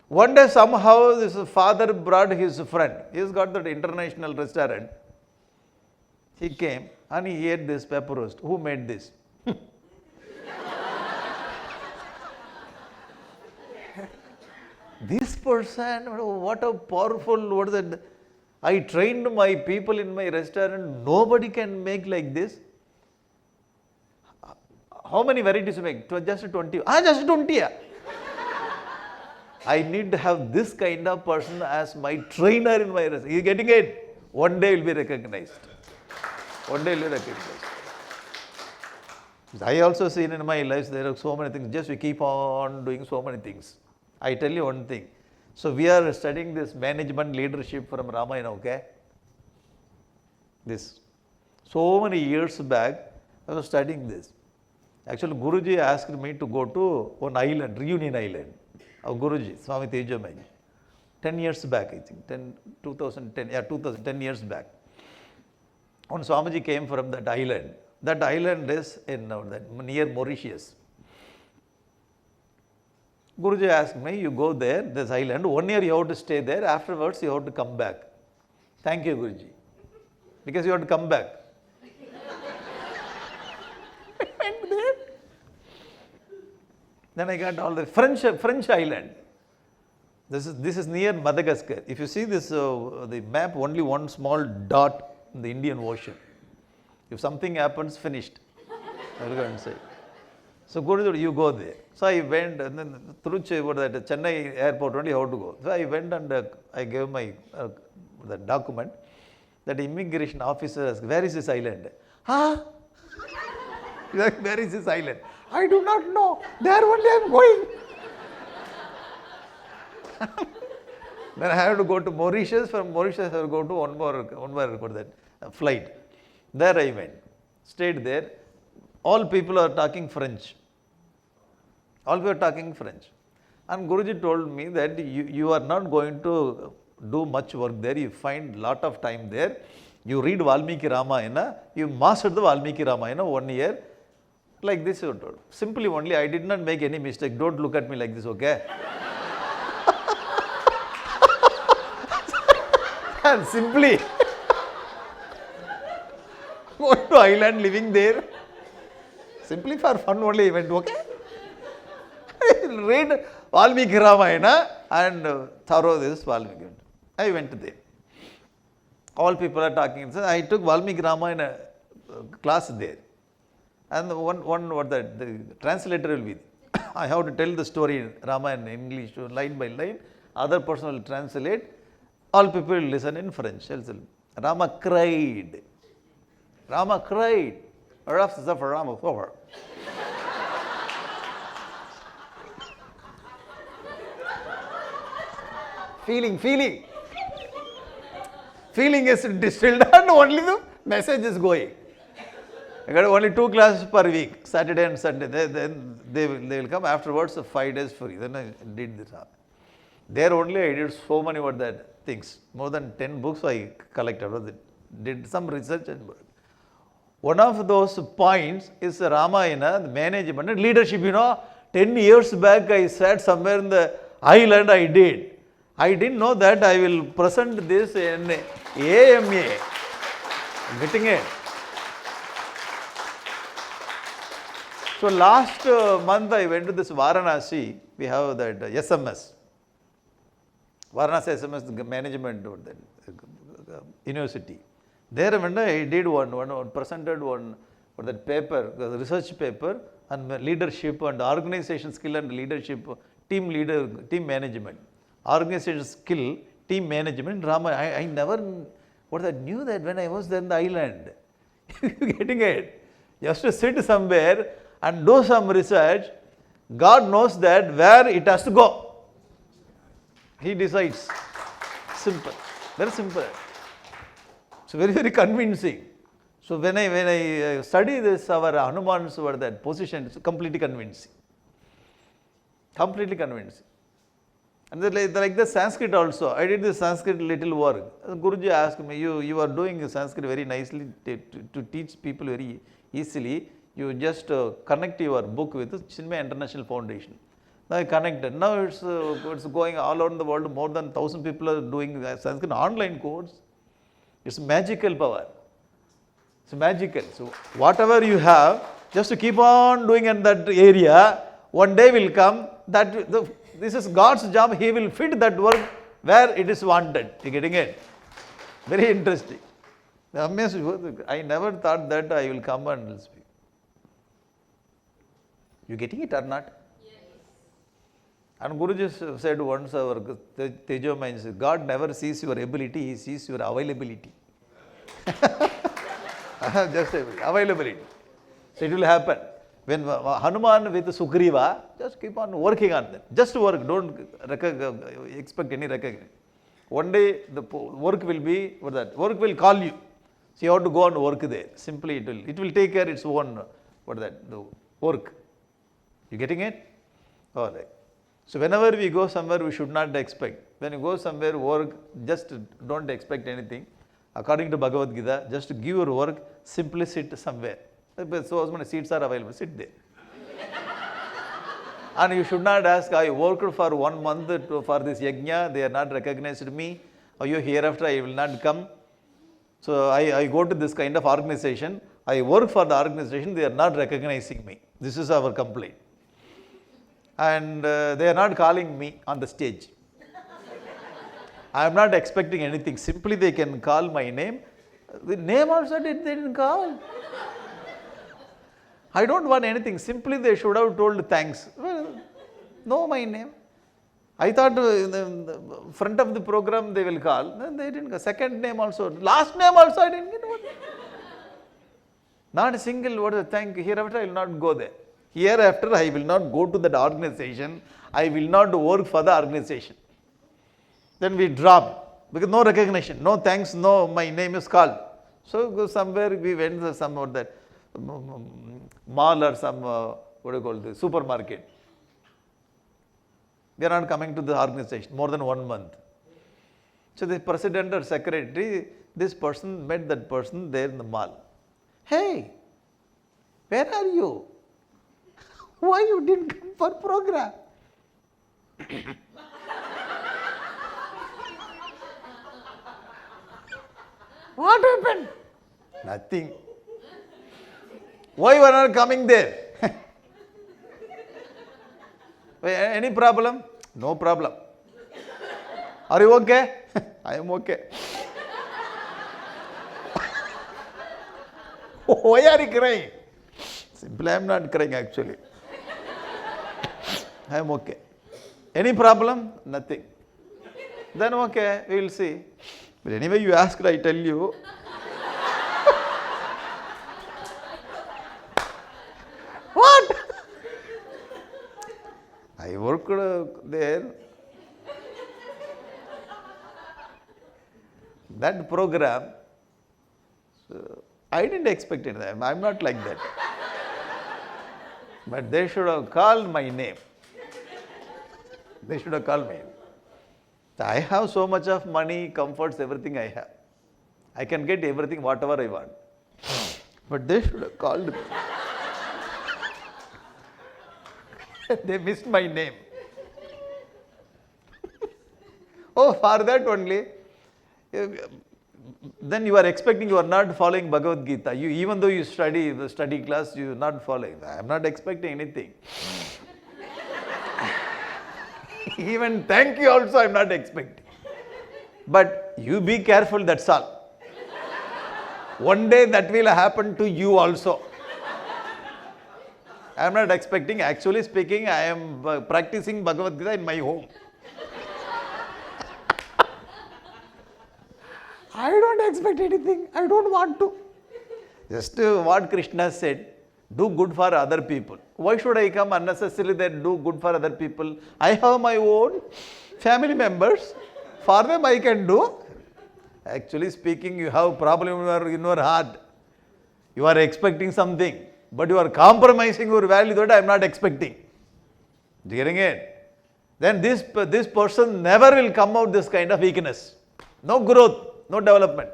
One day somehow this father brought his friend. He has got that international restaurant. He came and he ate this pepper roast. Who made this? This person, what a powerful, what is that? I trained my people in my restaurant, nobody can make like this. How many varieties you make? Just 20. Just 20. I need to have this kind of person as my trainer in my restaurant. You getting it? One day will be recognized. One day will be recognized. I also seen in my life there are so many things. Just we keep on doing so many things. I tell you one thing. So we are studying this management leadership from Ramayana, okay? This. So many years back, I was studying this. Actually, Guruji asked me to go to one island, Reunion Island, of Guruji, Swami Tejamai. 10 years back, I think, 10 years back. When Swamiji came from that island is in near Mauritius. Guruji asked me, you go there, this island, 1 year you have to stay there, afterwards you have to come back. Thank you, Guruji. Because you have to come back. I went there. Then I got all the French island. This is near Madagascar. If you see this, the map, only one small dot in the Indian Ocean. If something happens, finished. I will go and say. So Guruji, you go there. So I went and then through that Chennai airport only how to go. So I went and I gave my the document. That immigration officer asked, where is this island? Where is this island? I do not know. There only I am going. Then I have to go to Mauritius. From Mauritius, I have to go to one more flight. There I went, stayed there. All people are talking French. All people are talking French. And Guruji told me that you are not going to do much work there. You find lot of time there. You read Valmiki Ramayana. You mastered the Valmiki Ramayana 1 year. Like this you told. Simply only, I did not make any mistake. Don't look at me like this, okay? And simply go to island, living there. Simply for fun only I went, okay? Read Valmiki Ramayana and thorough this Valmiki. I went there. All people are talking. So I took Valmiki Ramayana class there. And the translator will be there. I have to tell the story in Ramayana in English line by line. Other person will translate. All people will listen in French. Rama cried. Rama cried. Rama. Feeling is distilled and only the message is going. I got only 2 classes per week, Saturday and Sunday. Then they will come afterwards, 5 days free. Then I did this. There only I did so many things. More than 10 books I collected. Did some research. And one of those points is Ramayana, the management and leadership. 10 years back I sat somewhere in the island I did. I didn't know that I will present this in AMA. Getting it? So last month I went to this Varanasi. We have that SMS. Varanasi SMS, the management of that university. There I did presented that paper, the research paper on leadership and organization skill and leadership, team management. Organization skill, team management, Rama. I never knew that when I was there in the island. You getting it? Just to sit somewhere and do some research, God knows that where it has to go. He decides. Simple. Very simple. It's very, very convincing. So when I study this, our Hanumans were that position, it's completely convincing. Completely convincing. And like the Sanskrit also. I did the Sanskrit little work. Guruji asked me, you are doing Sanskrit very nicely to teach people very easily. You just connect your book with the Chinmaya International Foundation. Now I connected. Now it's going all around the world. More than 1,000 people are doing Sanskrit online course. It's magical power. It's magical. So whatever you have, just to keep on doing in that area, one day will come that this is God's job. He will fit that work where it is wanted. You getting it? Very interesting. I never thought that I will come and speak. You getting it or not? Yes. And Guruji said once, our Tejo means God never sees your ability, He sees your availability. Just availability. So it will happen. When Hanuman with Sugriva, just keep on working on them. Just work, don't expect any recognition. One day the work will be, work will call you. So you have to go and work there. Simply it will take care its own, the work. You getting it? All right. So whenever we go somewhere, we should not expect. When you go somewhere, work, just don't expect anything. According to Bhagavad Gita, just give your work, simply sit somewhere. So many seats are available, sit there. And you should not ask, I worked for 1 month for this yajna, they are not recognized me. Hereafter I will not come. So I go to this kind of organization, I work for the organization, they are not recognizing me. This is our complaint. And they are not calling me on the stage. I am not expecting anything. Simply they can call my name. The name also they didn't call. I don't want anything. Simply they should have told thanks. Well, know my name. I thought in the front of the program they will call. Then they didn't call. Second name also. Last name also I didn't get. Not a single word. Thank you. Hereafter I will not go there. Hereafter I will not go to that organization. I will not work for the organization. Then we drop because no recognition, no thanks, no my name is called. So go somewhere we went to some of that mall or some what do you call this supermarket. We are not coming to the organization more than 1 month. So the president or secretary, this person met that person there in the mall. Hey, where are you? Why you didn't come for program? What happened? Nothing. Why you are not coming there? Any problem? No problem. Are you okay? I am okay. Why are you crying? Simply I am not crying actually. I am okay. Any problem? Nothing. Then okay, we will see. But anyway, you asked, I tell you. What? I worked there. That program, so I didn't expect it. I'm not like that. But they should have called my name. They should have called me. I have so much of money, comforts, everything I have. I can get everything, whatever I want. But they should have called me. They missed my name. Oh, for that only. Then you are expecting you are not following Bhagavad Gita. You, even though you study the study class, you are not following. I am not expecting anything. Even thank you also I am not expecting. But you be careful, that's all. One day that will happen to you also. I am not expecting. Actually speaking, I am practicing Bhagavad Gita in my home. I don't expect anything. I don't want to. Just what Krishna said, do good for other people. Why should I come unnecessarily there, do good for other people? I have my own family members. For them I can do. Actually speaking, you have problem in your heart. You are expecting something, but you are compromising your value that I am not expecting. Getting it? Then this person never will come out this kind of weakness. No growth. No development.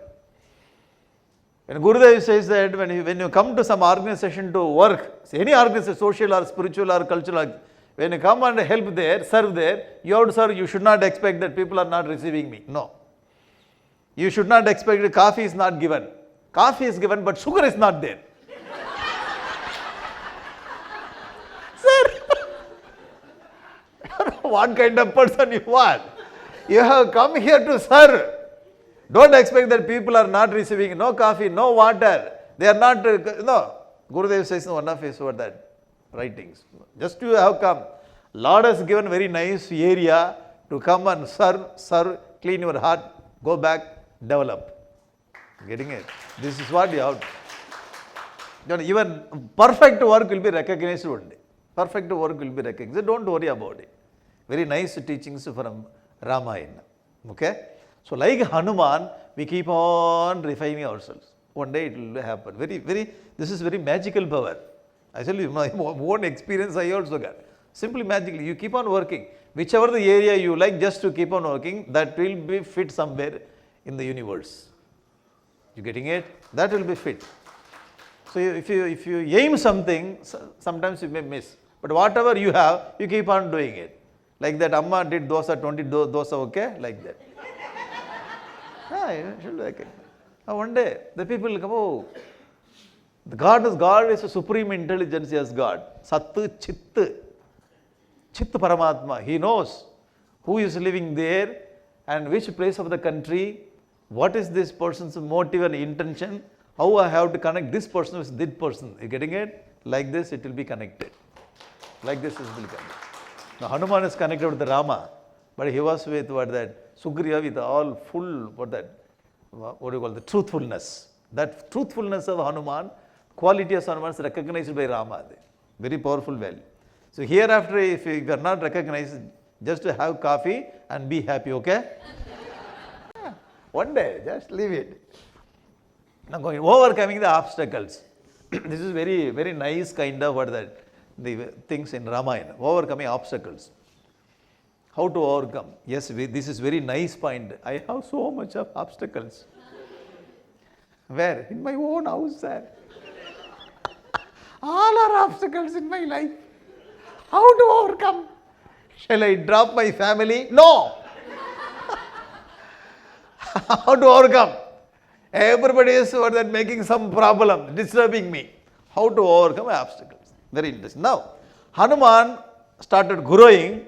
When Gurudev says that when you come to some organization to work, any organization, social or spiritual or cultural, when you come and help there, serve there, you have to serve, you should not expect that people are not receiving me. No. You should not expect that coffee is not given. Coffee is given, but sugar is not there. Sir, what kind of person you are? You have come here to serve. Don't expect that people are not receiving no coffee, no water. They are not, no. Gurudev says in one of his writings. Just you have come. Lord has given very nice area to come and serve, clean your heart, go back, develop. Getting it? This is what you have to. Even perfect work will be recognized one day. Perfect work will be recognized. Don't worry about it. Very nice teachings from Ramayana. Okay? So like Hanuman, we keep on refining ourselves. One day it will happen. This is very magical power. I tell you, my own experience I also got. Simply magically, you keep on working. Whichever the area you like, just to keep on working, that will be fit somewhere in the universe. You getting it? That will be fit. So if you aim something, sometimes you may miss. But whatever you have, you keep on doing it. Like that Amma did dosa, 20 dosa, okay? Like that. You should like it. One day, the people will come, oh, God is a supreme intelligence, yes, God. Sat, Chit Paramatma. He knows who is living there and which place of the country, what is this person's motive and intention, how I have to connect this person with this person. You getting it? Like this, it will be connected. Like this, it will be connected. Now, Hanuman is connected with the Rama, but he was with Sugriva with all full, the truthfulness. That truthfulness of Hanuman, quality of Hanuman is recognized by Rama. Very powerful value. So hereafter, if you are not recognized, Just to have coffee and be happy, okay? One day, just leave it. Now going overcoming the obstacles. This is very, very nice kind of the things in Ramayana. Overcoming obstacles. How to overcome? Yes, this is very nice point. I have so much of obstacles. Where? In my own house, sir. All are obstacles in my life. How to overcome? Shall I drop my family? No. How to overcome? Everybody is making some problem, disturbing me. How to overcome obstacles? Very interesting. Now, Hanuman started growing.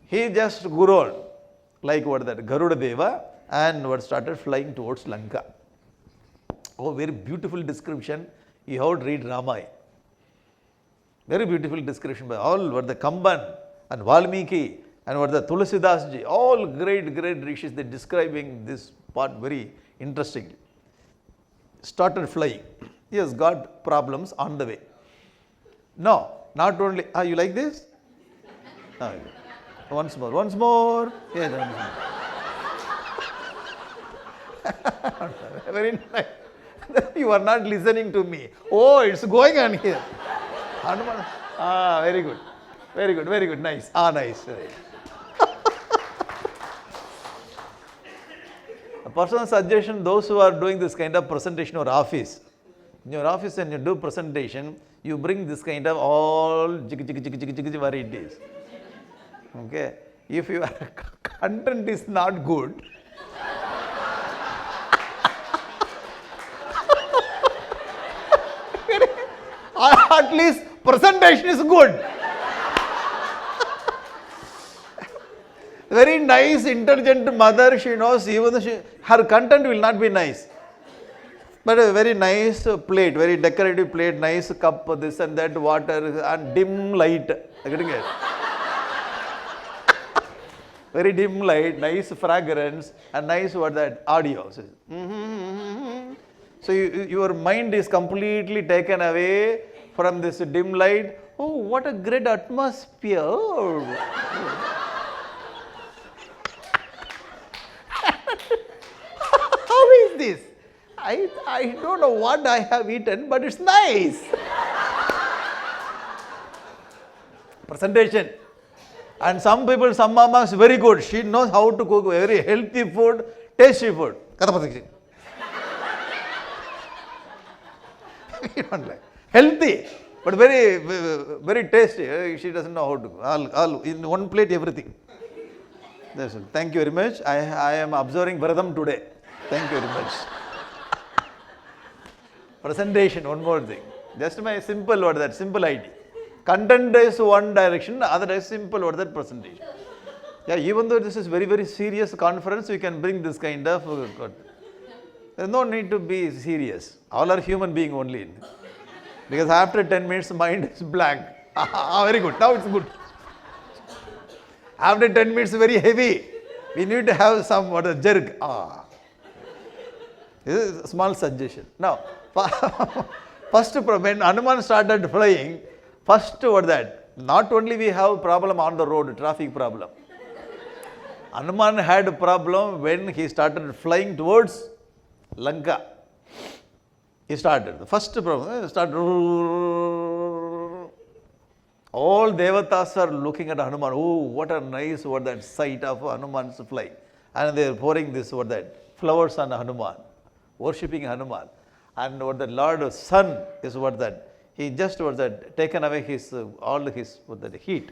He just grew like Garuda Deva and started flying towards Lanka. Oh, very beautiful description. You have to read Ramayana. Very beautiful description by all the Kamban and Valmiki and the Tulsidas ji. All great rishis, they describing this part very interestingly. Started flying. He has got problems on the way. No, not only, you like this? No. Once more. Yes, once more. Very nice. You are not listening to me. Oh, it's going on here. Hanuman. Very good. Nice. Nice. A personal suggestion, those who are doing this kind of presentation or office, in your office when you do presentation, you bring this kind of all varieties. Okay. If your content is not good, at least presentation is good. Very nice, intelligent mother, she knows even her content will not be nice. But a very nice plate, very decorative plate, nice cup, this and that, water and dim light. Very dim light, nice fragrance and nice audio. So your mind is completely taken away from this dim light. Oh, what a great atmosphere. How is this? I don't know what I have eaten, but it's nice. Presentation. And some people, some mama is very good. She knows how to cook very healthy food, tasty food. Healthy, but very tasty. She doesn't know how to cook. All in one plate, everything. Thank you very much. I am observing Vradam today. Thank you very much. Presentation, one more thing. Just my simple simple idea. Content is one direction, other is simple presentation. Yeah, even though this is very serious conference, we can bring this kind of. There is no need to be serious. All are human being only. Because after 10 minutes, mind is blank. Very good. Now it's good. After 10 minutes, very heavy. We need to have some jerk. This is a small suggestion. Now, first when Hanuman started flying, first not only we have problem on the road, traffic problem. Hanuman had a problem when he started flying towards Lanka. He started. The first problem, all devatas are looking at Hanuman. Oh, what a nice sight of Hanuman's flying. And they are pouring this flowers on Hanuman, worshipping Hanuman. And the Lord sun is he just taken away his all his heat,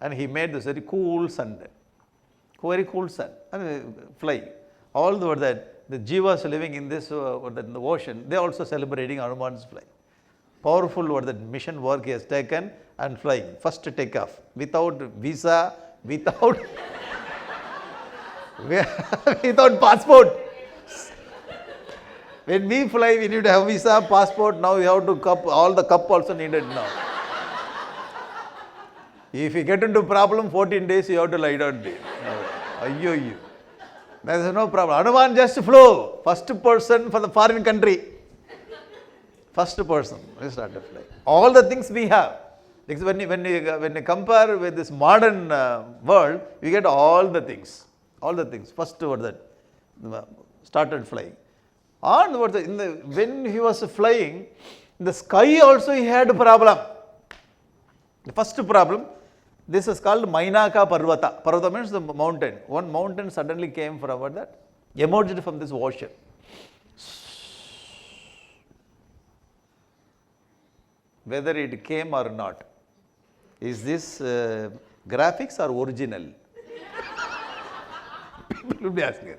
and he made this very cool sun, and flying. All the jivas living in this in the ocean, they are also celebrating Hanuman's flying. Powerful mission work he has taken and flying. First takeoff without visa, without passport. When we fly, we need to have visa, passport. Now we have to all the cup also needed now. If you get into problem, 14 days you have to lie down there. There is no problem. Hanuman just flew. First person for the foreign country. First person, we started flying. All the things we have. Because when you compare with this modern world, you get all the things. First word that started flying. And when he was flying, in the sky also he had a problem. The first problem, this is called Mainaka Parvata. Parvata means the mountain. One mountain suddenly came from that, emerged from this ocean. Whether it came or not, is this graphics or original? People will be asking.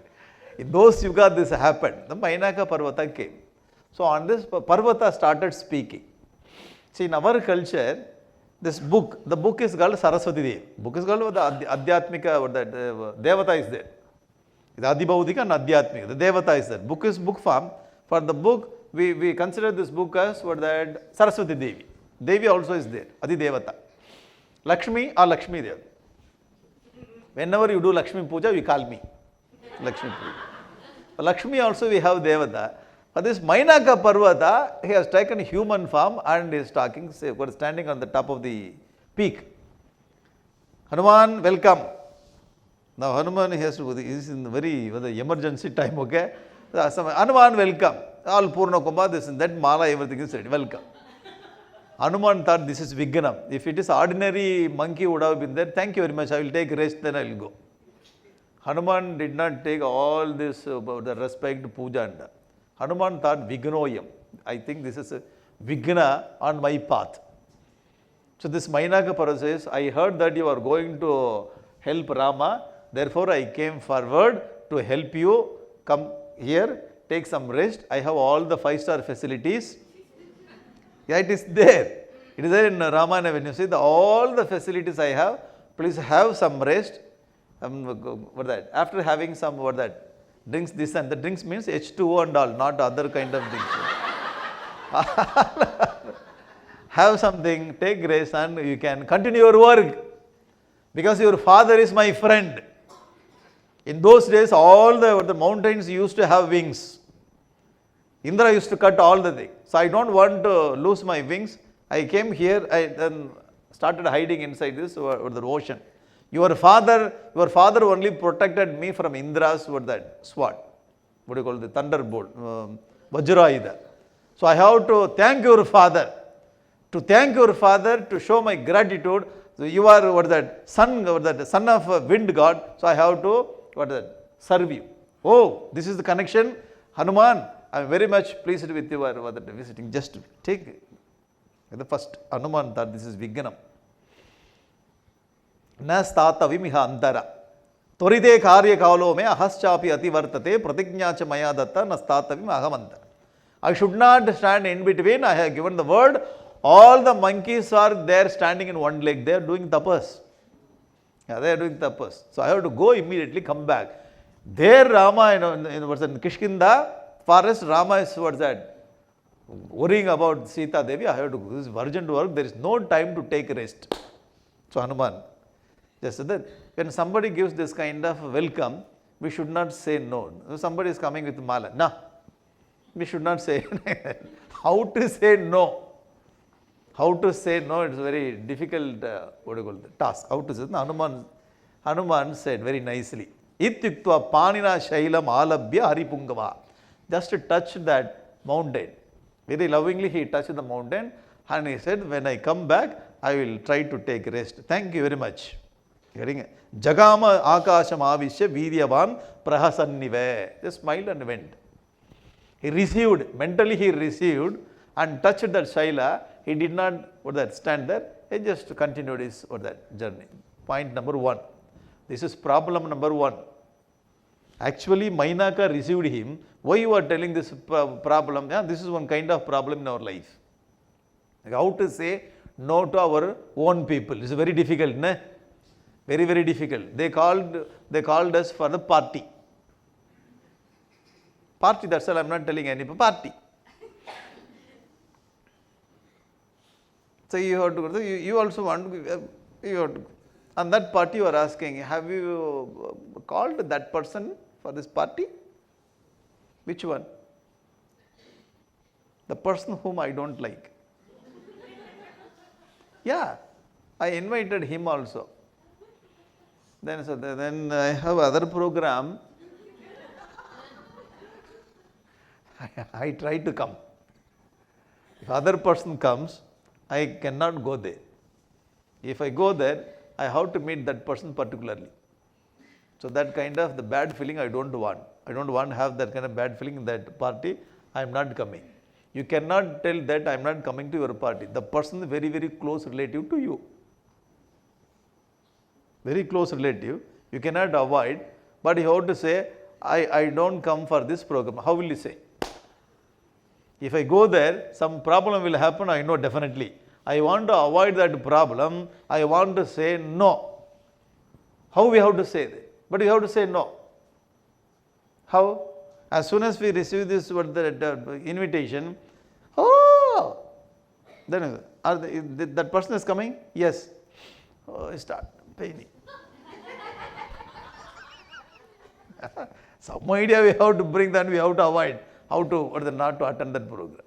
In those yuga this happened. The Mainaka Parvata came. So on this Parvata started speaking. See, in our culture, this book, the book is called Saraswati Devi. Book is called the Adhyatmika, or that Devata is there. The Adibhaudika and Adhyatmika. The Devata is there. Book is book form. For the book, we consider this book as what that Saraswati Devi. Devi also is there. Adi Devata. Lakshmi or Lakshmi Devi. Whenever you do Lakshmi Puja, you call me. Lakshmi Puja. For Lakshmi also we have Devata. For this Mainaka Parvata, he has taken human form and is talking, standing on the top of the peak. Hanuman, welcome. Now Hanuman is in the very emergency time, okay? Hanuman, welcome. All Purna Kumbha, this and that, Mala, everything is ready. Welcome. Hanuman thought this is Vigganam. If it is ordinary monkey would have been there, thank you very much, I will take rest, then I will go. Hanuman did not take all this the respect, puja and Hanuman thought Vignoyam. I think this is a Vigna on my path. So this Mainaka Parvata says, I heard that you are going to help Rama, therefore I came forward to help you. Come here, take some rest. I have all the 5-star facilities. Yeah, it is there. It is there in Ramayana when you say all the facilities I have, please have some rest. What that? After having some drinks, this and the drinks means H2O and all, not other kind of drinks. Have something, take rest, and you can continue your work. Because your father is my friend. In those days, all the mountains used to have wings. Indra used to cut all the things. So I don't want to lose my wings. I came here, I then started hiding inside this or the ocean. Your father only protected me from Indra's sword. What do you call the thunderbolt? Vajrayudha. So I have to thank your father. To thank your father, to show my gratitude. So you are son of a wind god. So I have to serve you. Oh, this is the connection. Hanuman, I am very much pleased with your visiting. Just take the first Hanuman thought this is Vigganam. न स्थातविमिह अंतर त्वरिते कार्य कालो में अहश्चापि अतिवर्तते प्रतिज्ञा च मया दत्ता न स्थातविम अहमंतर. I should not stand in between. I have given the word. All the monkeys are there standing in one leg. They are doing tapas. Yeah, they are doing tapas. So I have to go immediately, come back. There Rama, in Kishkinda forest, Rama is worrying about Sita Devi. I have to go. This is urgent work. There is no time to take rest. So Hanuman. Just that when somebody gives this kind of welcome, we should not say no. If somebody is coming with mala, no, we should not say. How to say no? How to say no? It's a very difficult task. How to say no? Hanuman said very nicely. Ityuktva panina shailam alabhya haripungava. Just to touch that mountain. Very lovingly he touched the mountain and he said, when I come back, I will try to take rest. Thank you very much. Jagama Akasham Avishya Vidyavan Prahasannive. Just smiled and went. He received, mentally he received and touched that Shaila. He did not stand there. He just continued his journey. Point number 1. This is problem number 1. Actually, Mainaka received him. Why you are telling this problem? Yeah, this is one kind of problem in our life. How to say no to our own people? It's very difficult, ne? Very, very difficult. They called us for the party. Party, that's all, I'm not telling any party. So you have to go, you also want to, you have to go. And that party you are asking, have you called that person for this party? Which one? The person whom I don't like. Yeah, I invited him also. Then I have other program. I try to come. If other person comes, I cannot go there. If I go there, I have to meet that person particularly. So that kind of the bad feeling I don't want. I don't want to have that kind of bad feeling in that party. I am not coming. You cannot tell that I am not coming to your party. The person is very, very close relative to you. Very close relative. You cannot avoid. But you have to say, I don't come for this program. How will you say? If I go there, some problem will happen, I know definitely. I want to avoid that problem. I want to say no. How we have to say that? But you have to say no. How? As soon as we receive this invitation, oh, then that person is coming? Yes. Oh, start paining. Some idea we have to bring, then we have to avoid. How to not to attend that program.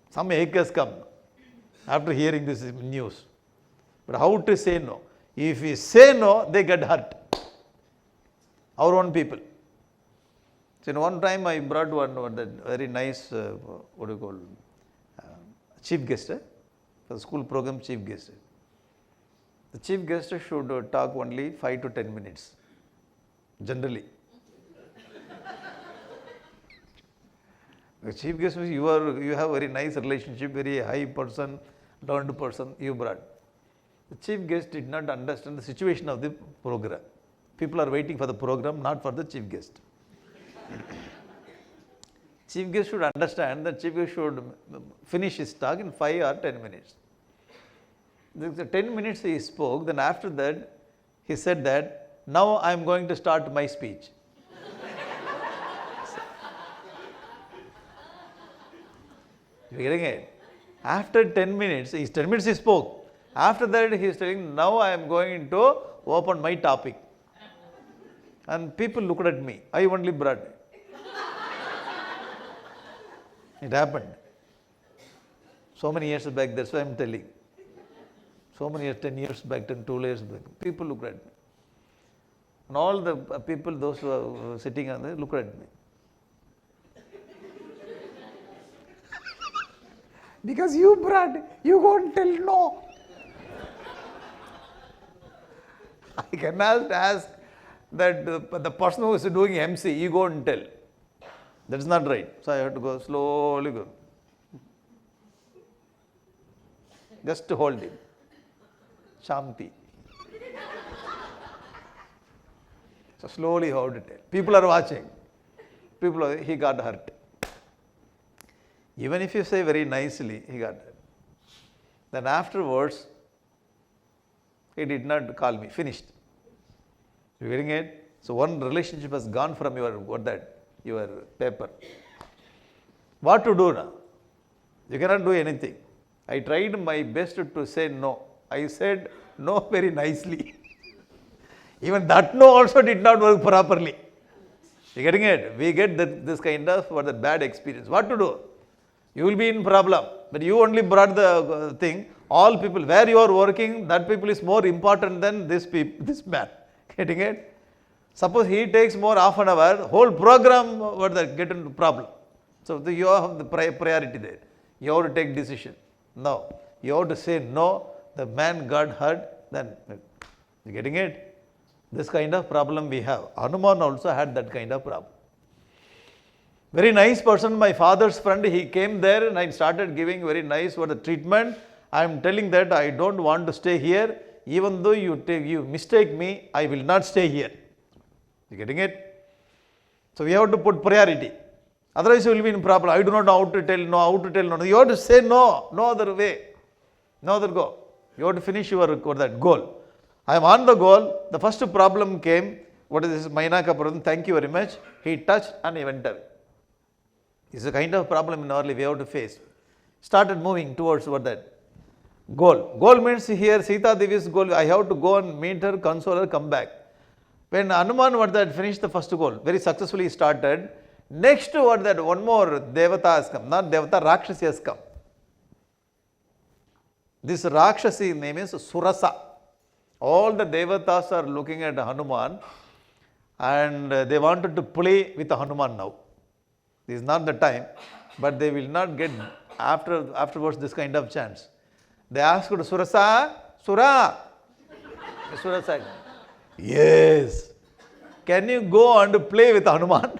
Some ache has come after hearing this news. But how to say no? If we say no, they get hurt. Our own people. So one time I brought one that very nice, chief guest, for the school program chief guest. The chief guest should talk only 5 to 10 minutes, generally. The chief guest means you have very nice relationship, very high person, learned person you brought. The chief guest did not understand the situation of the program. People are waiting for the program, not for the chief guest. Chief guest should understand that chief guest should finish his talk in 5 or 10 minutes. The 10 minutes he spoke, then after that he said that, now I am going to start my speech. You are getting it? After 10 minutes he spoke. After that he is telling, now I am going to open my topic. And people looked at me. I only brought. It happened. So many years back, that's why I am telling. So many years, 10 years back, 12 years back, people looked at me. And all the people, those who are sitting on there, looked at me. Because you brought, you won't tell no. I cannot ask that the person who is doing MC, you go and tell. That is not right. So I have to go slowly go. Just to hold him. Shanti. So slowly how to tell. People are watching. He got hurt. Even if you say very nicely, he got hurt. Then afterwards, he did not call me. Finished. You getting it? So one relationship has gone from your paper. What to do now? You cannot do anything. I tried my best to say no. I said no very nicely. Even that no also did not work properly. You getting it? We get this kind of bad experience. What to do? You will be in problem. But you only brought the thing. All people, where you are working, that people is more important than this man. Getting it? Suppose he takes more half an hour, whole program get into problem. So you have the priority there. You have to take decision. No. You have to say no. The man got hurt. Then, you getting it? This kind of problem we have. Hanuman also had that kind of problem. Very nice person, my father's friend, he came there and I started giving very nice treatment. I am telling that I don't want to stay here. Even though you mistake me, I will not stay here. You getting it? So we have to put priority. Otherwise you will be in problem. I do not know how to tell no. You have to say no. No other way. No other go. You have to finish your goal. I am on the goal. The first problem came. What is this? Mainaka problem. Thank you very much. He touched and he went away. It's a kind of problem in our life we have to face. Started moving towards goal. Goal means here Sita Devi's goal. I have to go and meet her, console her, come back. When Hanuman finished the first goal, very successfully started. Next one more Devata has come. Not Devata, Rakshasi has come. This Rakshasi name is Surasa. All the Devatas are looking at Hanuman and they wanted to play with Hanuman now. This is not the time, but they will not get afterwards this kind of chance. They asked Surasa, Sura. Surasa said, yes. Can you go and play with Hanuman?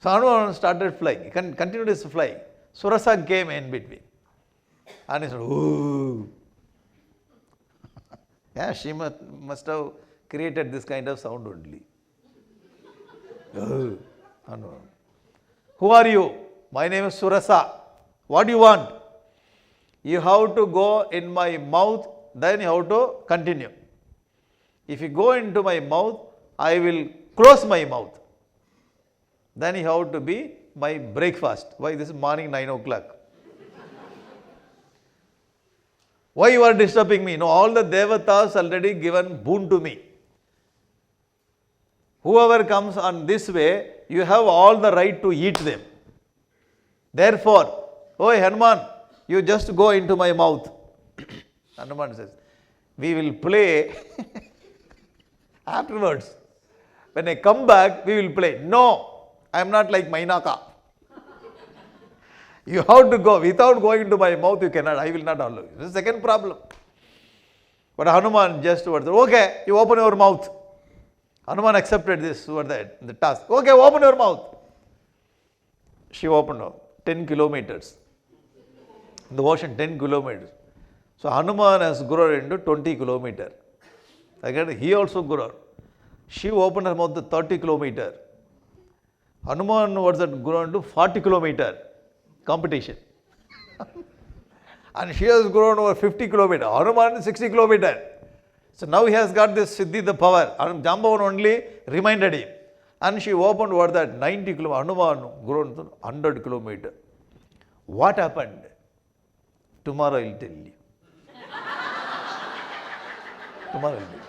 So Hanuman started flying. He continued his flying. Surasa came in between. And he said, ooh. Yeah, she must have created this kind of sound only. Oh, Hanuman. Who are you? My name is Surasa. What do you want? You have to go in my mouth, then you have to continue. If you go into my mouth, I will close my mouth. Then you have to be my breakfast. Why? This is morning 9 o'clock. Why you are disturbing me? No, all the Devatas already given boon to me. Whoever comes on this way, you have all the right to eat them. Therefore, oh Hanuman, you just go into my mouth. Hanuman says, we will play afterwards. When I come back, we will play. No, I am not like Mainaka. You have to go. Without going into my mouth, you cannot. I will not allow you. This is the second problem. But Hanuman just was, okay, you open your mouth. Hanuman accepted this over the task. Okay, open your mouth. She opened up 10 kilometers. In the ocean, 10 kilometers. So Hanuman has grown into 20 kilometers. Again, he also grew. She opened her mouth to 30 kilometers. Hanuman was grown to 40 kilometers competition. And she has grown over 50 kilometers. Hanuman 60 kilometers. So now he has got this Siddhi, the power. Jambavan only reminded him. And she opened over that 90 kilometers. Hanuman grown to 100 kilometers. What happened? Tomorrow I will tell you. Tomorrow I will tell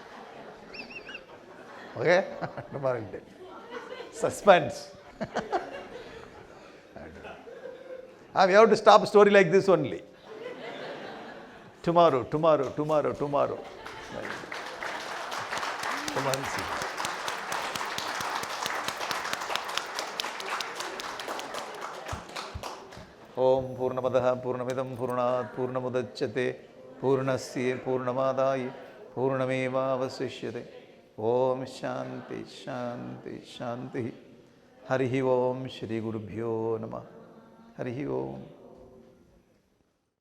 you. Okay? Tomorrow I will tell you. Suspense. We have to stop a story like this only. Tomorrow. Tomorrow. Om Purnamadaha Purnamidam Purnat Purnamudachyate Purnasya Purnamadaya Purnameva Vasishyate. Om Shanti Shanti Shanti. Harihi Om Shri Gurubhyo Namah. Harihi Om.